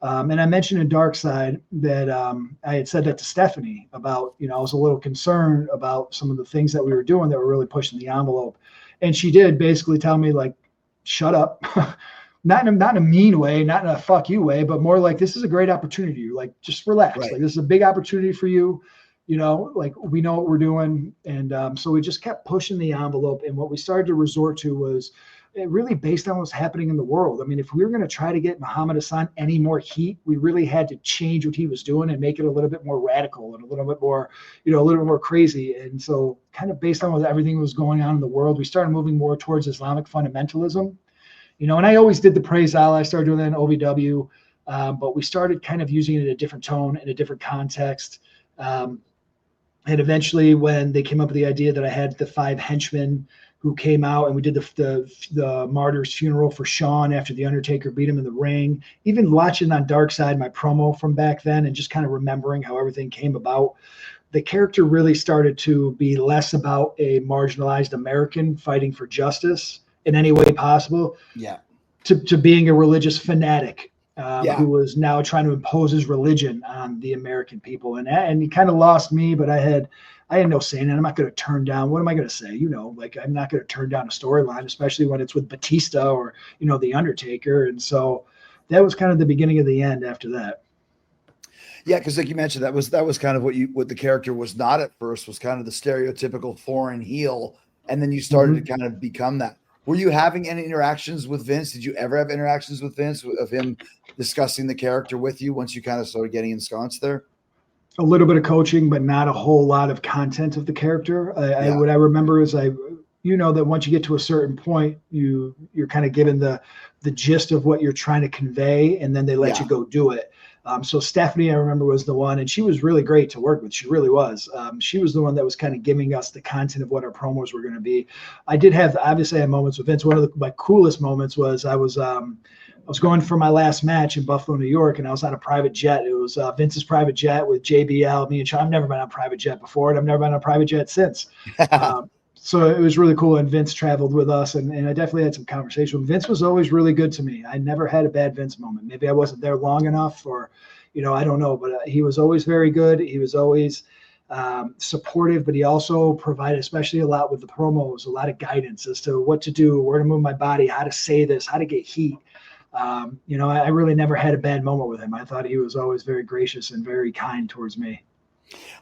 And I mentioned in Dark Side that I had said that to Stephanie about, I was a little concerned about some of the things that we were doing that were really pushing the envelope. And she did basically tell me, like, shut up. Not in a mean way, not in a fuck you way, but more like, this is a great opportunity. Like, just relax. Right. Like, this is a big opportunity for you. Like, we know what we're doing. And so we just kept pushing the envelope. And what we started to resort to was really based on what's happening in the world. I mean, if we were going to try to get Muhammad Hassan any more heat, we really had to change what he was doing and make it a little bit more radical and a little bit more, a little bit more crazy. And so kind of based on what everything was going on in the world, we started moving more towards Islamic fundamentalism. And I always did the praise Allah. I started doing that in OVW, but we started kind of using it in a different tone, in a different context. And eventually when they came up with the idea that I had the 5 henchmen who came out, and we did the martyr's funeral for Shawn after the Undertaker beat him in the ring, even watching on Dark Side, my promo from back then, and just kind of remembering how everything came about, the character really started to be less about a marginalized American fighting for justice in any way possible, to being a religious fanatic who was now trying to impose his religion on the American people. And he kind of lost me, but I had no say in it. I'm not going to turn down. What am I going to say? Like, I'm not going to turn down a storyline, especially when it's with Batista or, the Undertaker. And so that was kind of the beginning of the end after that. Yeah, because like you mentioned, that was kind of what the character was not at first, was kind of the stereotypical foreign heel, and then you started to kind of become that. Were you having any interactions with Vince? Did you ever have interactions with Vince, of him discussing the character with you once you kind of started getting ensconced there? A little bit of coaching, but not a whole lot of content of the character. What I remember is that once you get to a certain point, you're kind of given the gist of what you're trying to convey, and then they let you go do it. So Stephanie, I remember, was the one, and she was really great to work with. She really was. She was the one that was kind of giving us the content of what our promos were going to be. I had moments with Vince. One of my coolest moments was I was going for my last match in Buffalo, New York, and I was on a private jet. It was Vince's private jet with JBL, me and Sean. I've never been on a private jet before, and I've never been on a private jet since. So it was really cool, and Vince traveled with us, and I definitely had some conversation. Vince was always really good to me. I never had a bad Vince moment. Maybe I wasn't there long enough, or, I don't know, but he was always very good. He was always supportive, but he also provided, especially a lot with the promos, a lot of guidance as to what to do, where to move my body, how to say this, how to get heat. I really never had a bad moment with him. I thought he was always very gracious and very kind towards me.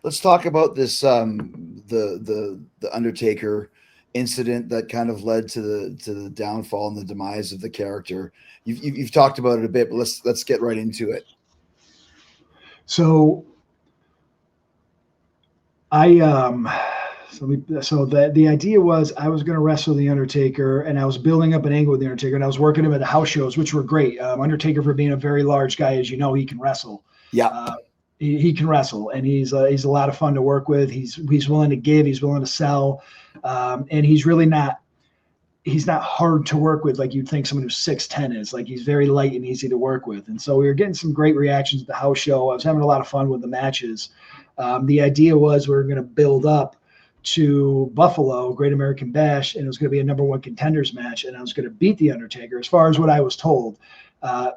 Let's talk about this, the Undertaker incident that kind of led to the downfall and the demise of the character. You've talked about it a bit, but let's get right into it. So the idea was I was going to wrestle the Undertaker, and I was building up an angle with the Undertaker, and I was working him at the house shows, which were great. Undertaker, for being a very large guy, as you know, he can wrestle. Yeah. He can wrestle, and he's a lot of fun to work with. He's willing to give, he's willing to sell, and he's not hard to work with like you'd think someone who's 6'10" is. Like, he's very light and easy to work with. And so we were getting some great reactions at the house show. I was having a lot of fun with the matches. The idea was we were going to build up to Buffalo, Great American Bash, and it was going to be a #1 contenders match, and I was going to beat the Undertaker, as far as what I was told,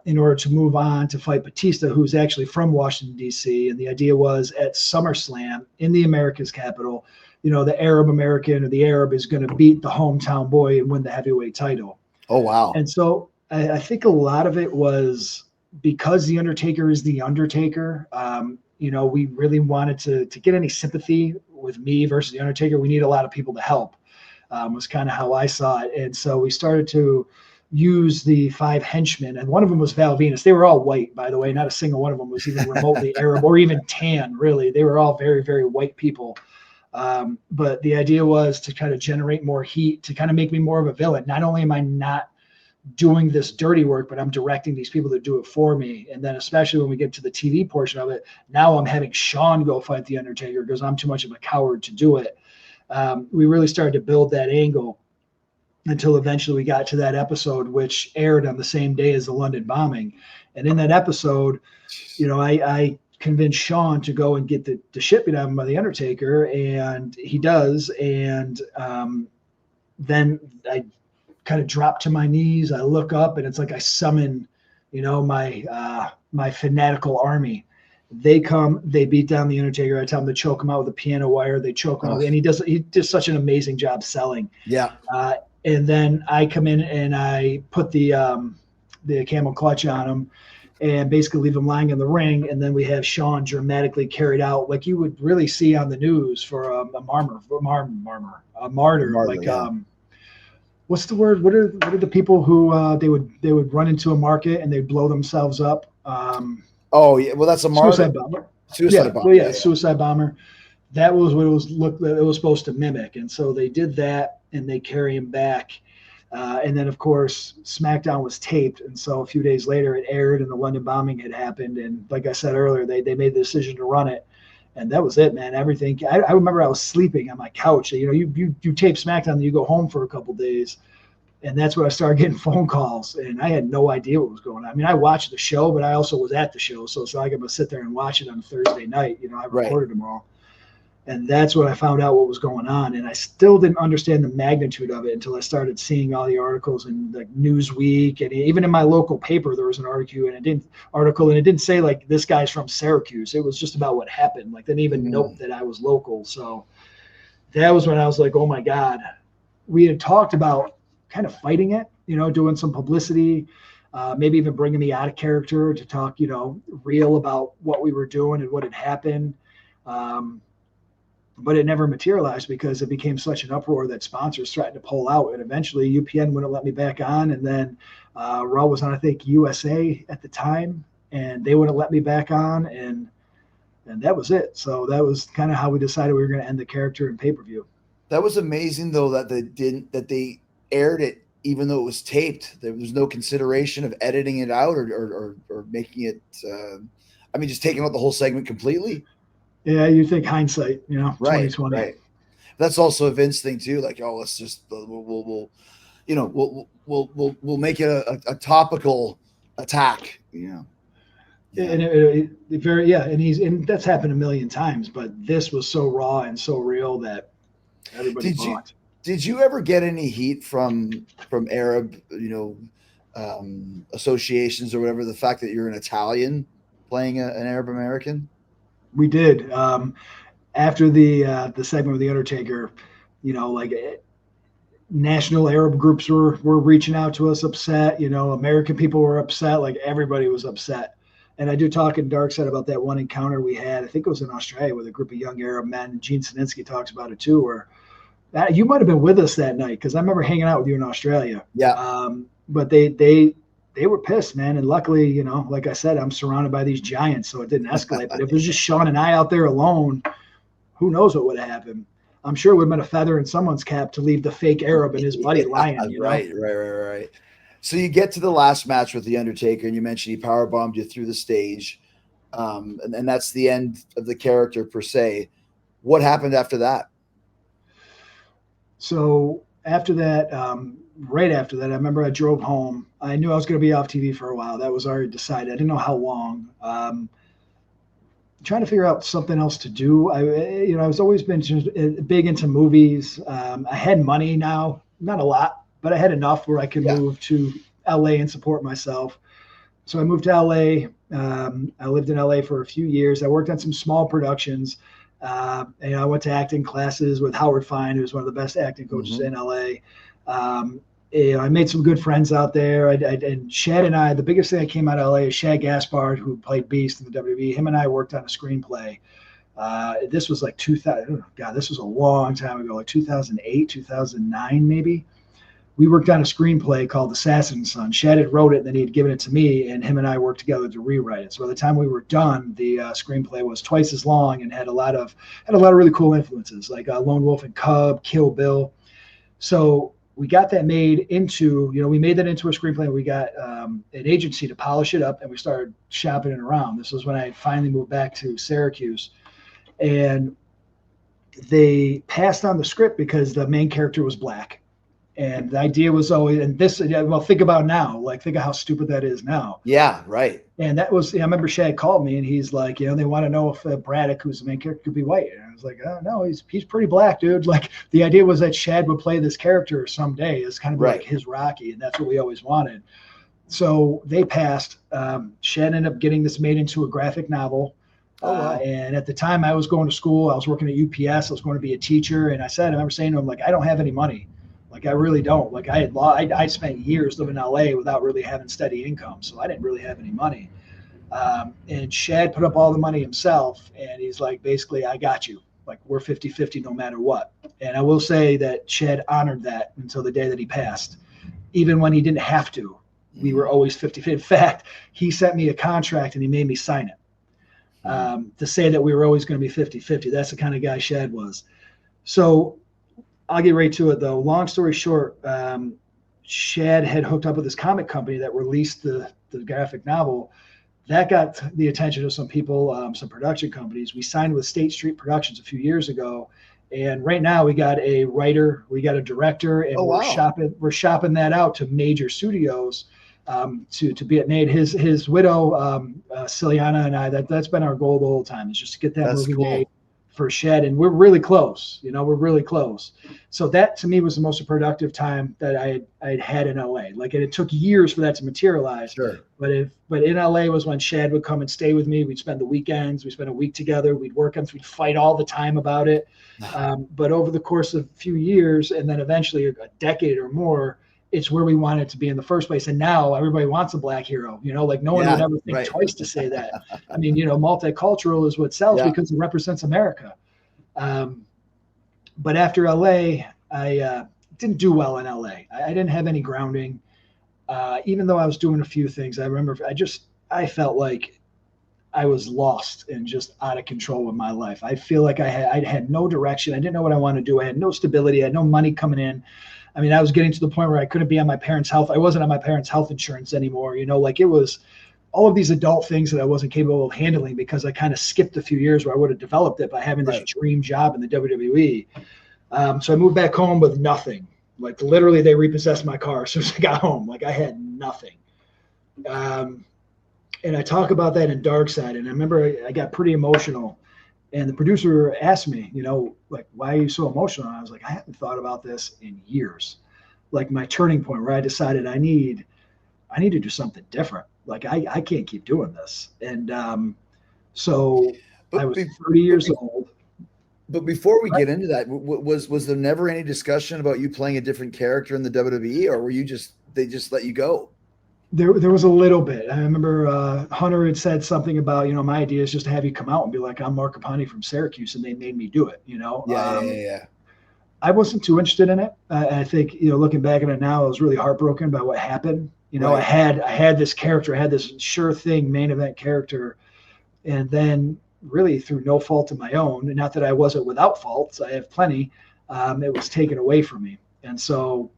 in order to move on to fight Batista, who's actually from Washington, D.C. And the idea was at SummerSlam in the America's capital, the Arab American, or the Arab, is going to beat the hometown boy and win the heavyweight title. Oh, wow. And so I think a lot of it was because the Undertaker is the Undertaker. We really wanted to get any sympathy with me versus the Undertaker. We need a lot of people to help, was kind of how I saw it. And so we started to use the 5 henchmen, and one of them was Val Venus. They were all white, by the way. Not a single one of them was even remotely Arab or even tan, really. They were all very, very white people. But the idea was to kind of generate more heat, to kind of make me more of a villain. Not only am I not doing this dirty work, but I'm directing these people to do it for me. And then especially when we get to the TV portion of it, now I'm having Shawn go fight The Undertaker because I'm too much of a coward to do it. We really started to build that angle until eventually we got to that episode, which aired on the same day as the London bombing. And in that episode, I convinced Shawn to go and get the shipment out by The Undertaker, and he does. And then I kind of drop to my knees. I look up, and it's like I summon, my fanatical army. They come, they beat down The Undertaker. I tell them to choke him out with a piano wire. They choke him out, and he does such an amazing job selling. Yeah. And then I come in and I put the camel clutch on him and basically leave him lying in the ring. And then we have Shawn dramatically carried out like you would really see on the news for a martyr. Like, yeah. What's the word? What are the people who they would run into a market and they'd blow themselves up? Oh yeah, well that's a martyr. Suicide bomber. Suicide bomber. Well, yeah, suicide bomber. That was what it was supposed to mimic, and so they did that, and they carry him back. And then, of course, SmackDown was taped, and so a few days later it aired, and the London bombing had happened. And like I said earlier, they made the decision to run it, and that was it, man. Everything. I remember I was sleeping on my couch. You tape SmackDown, then you go home for a couple days. And that's when I started getting phone calls, and I had no idea what was going on. I mean, I watched the show, but I also was at the show, so I could sit there and watch it on Thursday night. I recorded them all, and that's when I found out what was going on. And I still didn't understand the magnitude of it until I started seeing all the articles in like Newsweek, and even in my local paper there was an article, and it didn't say like this guy's from Syracuse. It was just about what happened. Like, they didn't even note that I was local. So that was when I was like, oh my God. We had talked about kind of fighting it, doing some publicity, maybe even bringing me out of character to talk, real about what we were doing and what had happened. But it never materialized because it became such an uproar that sponsors threatened to pull out. And eventually UPN wouldn't let me back on. And then Raw was on, I think, USA at the time, and they wouldn't let me back on. And that was it. So that was kind of how we decided we were going to end the character in pay-per-view. That was amazing, though, that they aired it even though it was taped. There was no consideration of editing it out or making it just taking out the whole segment completely. Yeah, you think hindsight, right, 2020. Right. That's also a Vince thing too, like, oh, let's just we'll make it a topical attack, Yeah. And and that's happened a million times, but this was so raw and so real that everybody bought. Did you ever get any heat from Arab, associations or whatever, the fact that you're an Italian playing an Arab American? We did. After the segment with The Undertaker, national Arab groups were reaching out to us upset. American people were upset. Like, everybody was upset. And I do talk in Dark Side about that one encounter we had. I think it was in Australia with a group of young Arab men. Gene Sinitsky talks about it too, where you might have been with us that night because I remember hanging out with you in Australia. Yeah. But they were pissed, man. And luckily, like I said, I'm surrounded by these giants, so it didn't escalate. But if it was just Shawn and I out there alone, who knows what would have happened? I'm sure it would have been a feather in someone's cap to leave the fake Arab and his buddy lying. Right. So you get to the last match with The Undertaker, and you mentioned he powerbombed you through the stage. And that's the end of the character per se. What happened after that? So after that, right after that, I remember I drove home. I knew I was going to be off TV for a while. That was already decided. I didn't know how long. Trying to figure out something else to do. I was always been big into movies. I had money now, not a lot, but I had enough where I could move to LA and support myself. So I moved to LA. I lived in LA for a few years. I worked on some small productions. And I went to acting classes with Howard Fine, who's one of the best acting coaches in LA. I made some good friends out there. And Shad and I, the biggest thing that came out of LA is Shad Gaspard, who played Beast in the WWE. Him and I worked on a screenplay. This was like 2000. Oh God, this was a long time ago, like 2008, 2009, maybe. we worked on a screenplay called Assassin's Son. Shad had wrote it, and then he had given it to me, and him and I worked together to rewrite it. So by the time we were done, the screenplay was twice as long and had a lot of really cool influences, like Lone Wolf and Cub, Kill Bill. So we got that made into, we made that into a screenplay, and we got an agency to polish it up, and we started shopping it around. This was when I finally moved back to Syracuse, and they passed on the script because the main character was black. And the idea was always, and this, well, think about now, like think of how stupid that is now. Yeah, right. And that was, I remember Shad called me and he's like, they want to know if Braddock, who's the main character, could be white. And I was like, oh, no, he's pretty black, dude. Like the idea was that Shad would play this character someday. It's kind of like his Rocky, and that's what we always wanted. So they passed. Shad ended up getting this made into a graphic novel. Oh, wow. And at the time I was going to school, I was working at UPS, I was going to be a teacher. And I remember saying to him, like, I don't have any money. Like, I really don't. Like, I spent years living in LA without really having steady income. So I didn't really have any money. And Shad put up all the money himself. And he's like, basically, I got you. Like, we're 50-50 no matter what. And I will say that Shad honored that until the day that he passed. Even when he didn't have to, we were always 50-50. In fact, he sent me a contract and he made me sign it to say that we were always going to be 50-50. That's the kind of guy Shad was. So I'll get right to it, though. Long story short, Shad had hooked up with this comic company that released the graphic novel. That got the attention of some people, some production companies. We signed with State Street Productions a few years ago, and right now we got a writer, we got a director, and we're shopping that out to major studios to be made. His widow, Ciliana, and I, that's been our goal the whole time, is just to get that movie made for Shad, and we're really close. We're really close. So that to me was the most productive time that I'd had in LA. Like, and it took years for that to materialize. Sure. But in LA was when Shad would come and stay with me. We'd spend the weekends. We spent a week together. We'd work on. We'd fight all the time about it. But over the course of a few years, and then eventually a decade or more, it's where we wanted to be in the first place. And now everybody wants a black hero, like no one would ever think twice to say that. I mean, multicultural is what sells because it represents America. But after LA, I didn't do well in LA. I didn't have any grounding. Even though I was doing a few things, I remember I felt like I was lost and just out of control with my life. I feel like I had no direction. I didn't know what I wanted to do. I had no stability. I had no money coming in. I mean, I was getting to the point where I couldn't be on my parents' health. I wasn't on my parents' health insurance anymore. Like it was all of these adult things that I wasn't capable of handling because I kind of skipped a few years where I would have developed it by having this dream job in the WWE. So I moved back home with nothing. Like literally they repossessed my car as soon as I got home. Like I had nothing. And I talk about that in Dark Side. And I remember I got pretty emotional. And the producer asked me, like, why are you so emotional? And I was like, I haven't thought about this in years. Like my turning point where I decided I need to do something different. Like I can't keep doing this. And so I was 30 years old. But before we get into that, was there never any discussion about you playing a different character in the WWE, or were you they just let you go? There was a little bit. I remember Hunter had said something about, my idea is just to have you come out and be like, I'm Marc Copani from Syracuse, and they made me do it, Yeah. I wasn't too interested in it. I think, looking back at it now, I was really heartbroken by what happened. I had this character, I had this sure thing main event character, and then really through no fault of my own, and not that I wasn't without faults, I have plenty, it was taken away from me. And so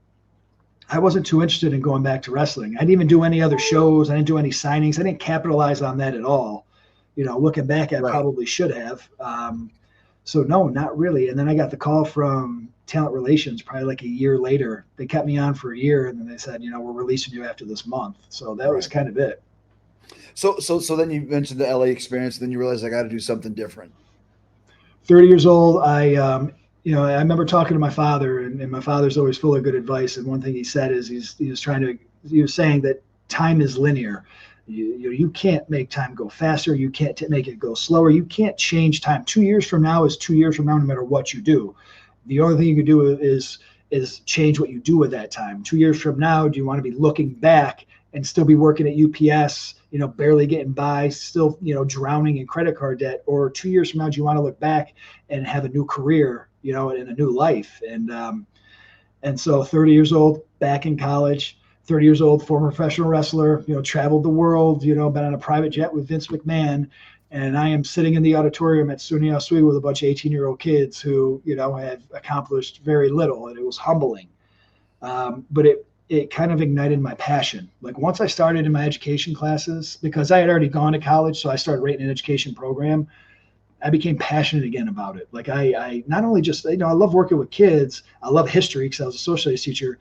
I wasn't too interested in going back to wrestling. I didn't even do any other shows. I didn't do any signings. I didn't capitalize on that at all. Looking back, I probably should have. So no, not really. And then I got the call from Talent Relations probably like a year later. They kept me on for a year, and then they said, we're releasing you after this month. So that was kind of it. So then you mentioned the LA experience, and then you realized I got to do something different. 30 years old, I remember talking to my father, and my father's always full of good advice. And one thing he said is he was saying that time is linear. You can't make time go faster. You can't make it go slower. You can't change time. 2 years from now is 2 years from now, no matter what you do. The only thing you can do is change what you do with that time. 2 years from now, do you want to be looking back and still be working at UPS, barely getting by, still, drowning in credit card debt? Or 2 years from now, do you want to look back and have a new career, in a new life? And so 30 years old, back in college, 30 years old, former professional wrestler, traveled the world, been on a private jet with Vince McMahon. And I am sitting in the auditorium at SUNY Oswego with a bunch of 18-year-old kids who, have accomplished very little, and it was humbling. But it kind of ignited my passion. Like once I started in my education classes, because I had already gone to college, so I started writing an education program, I became passionate again about it. Like I not only just, I love working with kids. I love history because I was a social studies teacher,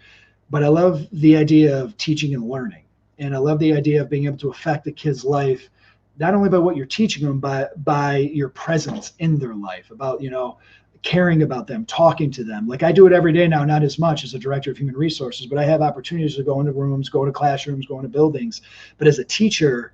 but I love the idea of teaching and learning. And I love the idea of being able to affect a kid's life, not only by what you're teaching them, but by your presence in their life, about, caring about them, talking to them. Like I do it every day now, not as much as a director of human resources, but I have opportunities to go into rooms, go to classrooms, go into buildings. But as a teacher,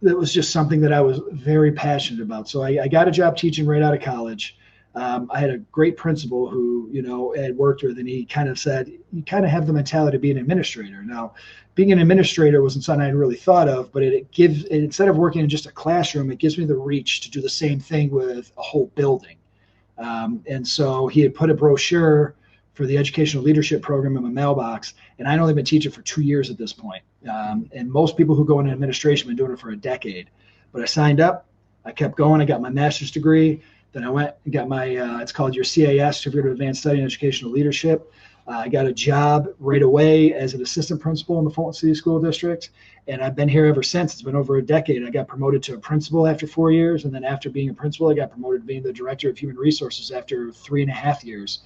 that was just something that I was very passionate about. So I got a job teaching right out of college. I had a great principal who, I had worked with, and he kind of said, you kind of have the mentality to be an administrator. Now, being an administrator wasn't something I had really thought of, but it gives, instead of working in just a classroom, it gives me the reach to do the same thing with a whole building. And so he had put a brochure for the educational leadership program in my mailbox, and I'd only been teaching for 2 years at this point. And most people who go into administration have been doing it for a decade. But I signed up, I kept going, I got my master's degree, then I went and got my, it's called your CAS, Certificate of Advanced Study in Educational Leadership. I got a job right away as an assistant principal in the Fulton City School District, and I've been here ever since. It's been over a decade. I got promoted to a principal after 4 years, and then after being a principal, I got promoted to being the director of human resources after 3.5 years.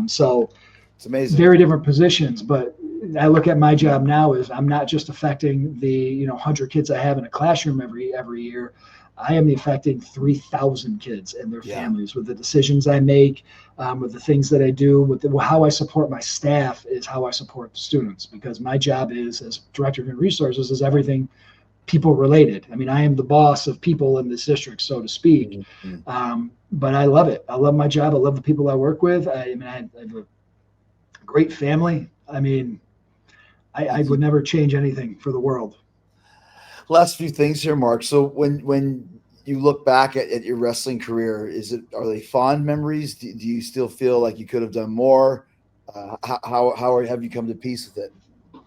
So it's amazing. Very different positions, but I look at my job now as I'm not just affecting the 100 kids I have in a classroom every year. I am affecting 3,000 kids and their families with the decisions I make, with the things that I do, with how I support my staff is how I support the students, because my job is, as director of human resources, is everything people related. I mean, I am the boss of people in this district, so to speak. Mm-hmm. But I love it. I love my job. I love the people I work with. I have a great family. I mean, I would never change anything for the world. Last few things here, Mark. So when you look back at your wrestling career, are they fond memories? Do you still feel like you could have done more? How have you come to peace with it?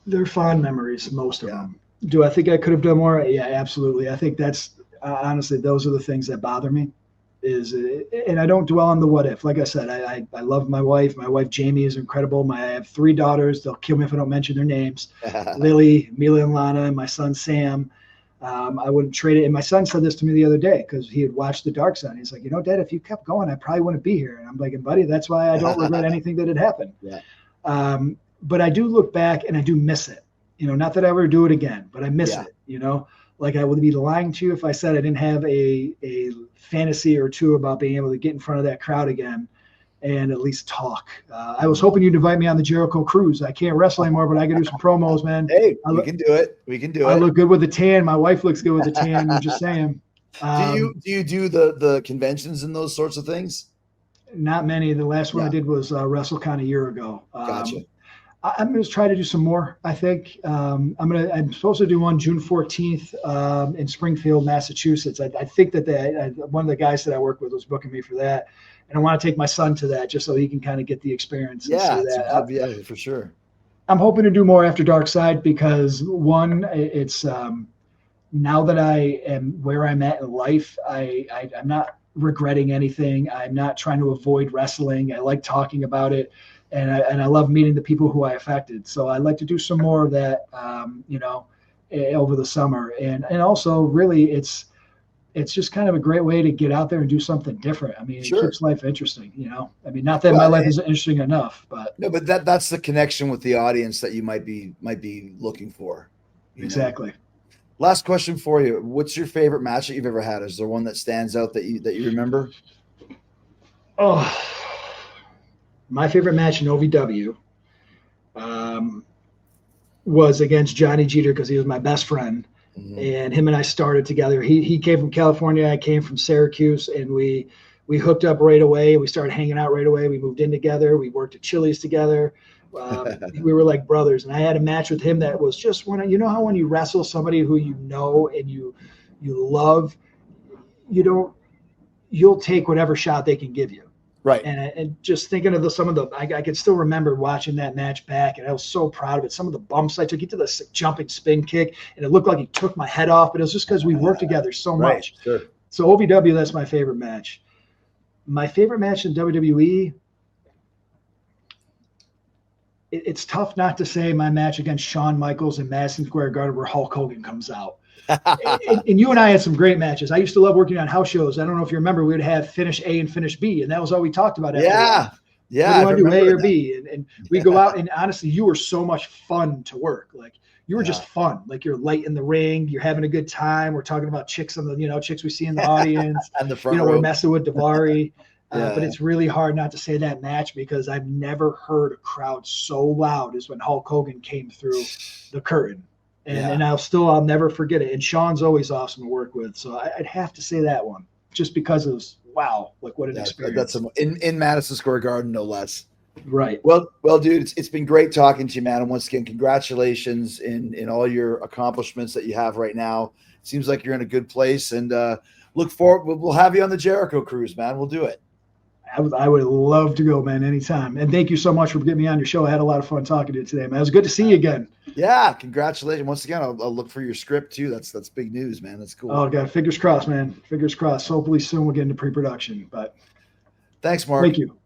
They're fond memories, most of them. Do I think I could have done more? Yeah, absolutely. I think that's honestly, those are the things that bother me. And I don't dwell on the what if. Like I said, I love my wife. My wife, Jamie, is incredible. I have 3 daughters. They'll kill me if I don't mention their names. Lily, Mila, and Lana, and my son, Sam. I wouldn't trade it. And my son said this to me the other day because he had watched The Dark Side. He's like, Dad, if you kept going, I probably wouldn't be here. And I'm like, buddy, that's why I don't regret anything that had happened. Yeah. But I do look back and I do miss it. Not that I ever do it again, but I miss it, Like I would be lying to you if I said I didn't have a fantasy or two about being able to get in front of that crowd again and at least talk. I was hoping you'd invite me on the Jericho cruise. I can't wrestle anymore, but I can do some promos, man. Hey, we can do it. We can do it. I look good with the tan. My wife looks good with the tan. I'm just saying. Do you do the conventions and those sorts of things? Not many. The last one I did was WrestleCon a year ago. Gotcha. I'm going to try to do some more. I think I'm supposed to do one June 14th in Springfield, Massachusetts. I think that one of the guys that I work with was booking me for that, and I want to take my son to that just so he can kind of get the experience. Yeah, yeah, for sure. I'm hoping to do more after Dark Side because one, it's now that I am where I'm at in life, I'm not regretting anything. I'm not trying to avoid wrestling. I like talking about it. And I love meeting the people who I affected. So I'd like to do some more of that, over the summer. And also really it's just kind of a great way to get out there and do something different. I mean, It keeps life interesting, I mean, not that my life isn't interesting enough, but no, but that's the connection with the audience that you might be looking for. Exactly. Last question for you. What's your favorite match that you've ever had? Is there one that stands out that you remember? Oh, my favorite match in OVW was against Johnny Jeter because he was my best friend. Mm-hmm. And him and I started together. He came from California. I came from Syracuse. And we hooked up right away. We started hanging out right away. We moved in together. We worked at Chili's together. We were like brothers. And I had a match with him that was just when you wrestle somebody who and you love, you'll take whatever shot they can give you. Right. And just thinking of some of the, I can still remember watching that match back, and I was so proud of it. Some of the bumps I took, he did the jumping spin kick, and it looked like he took my head off, but it was just because we worked together so much. Sure. So OVW, that's my favorite match. My favorite match in WWE, it's tough not to say my match against Shawn Michaels in Madison Square Garden where Hulk Hogan comes out. and you and I had some great matches. I used to love working on house shows. I don't know if you remember, we would have finish A and finish B, and that was all we talked about. Yeah. Yeah. What do you want to do, A or B? And we go out, and honestly, you were so much fun to work. Like, you were just fun. Like, you're light in the ring. You're having a good time. We're talking about chicks on the, chicks we see in the audience. And the front we're messing with Davari. Yeah. But it's really hard not to say that match because I've never heard a crowd so loud as when Hulk Hogan came through the curtain. And I'll never forget it. And Shawn's always awesome to work with. So I'd have to say that one just because it was, wow, like what an experience. That's in Madison Square Garden, no less. Right. Well, dude, it's been great talking to you, man. And once again, congratulations in all your accomplishments that you have right now. Seems like you're in a good place, and look forward. We'll have you on the Jericho cruise, man. We'll do it. I would love to go, man, anytime. And thank you so much for getting me on your show. I had a lot of fun talking to you today, man. It was good to see you again. Yeah, congratulations. Once again, I'll look for your script too. That's big news, man. That's cool. Oh, God, fingers crossed, man. Fingers crossed. Hopefully soon we'll get into pre-production. But thanks, Mark. Thank you.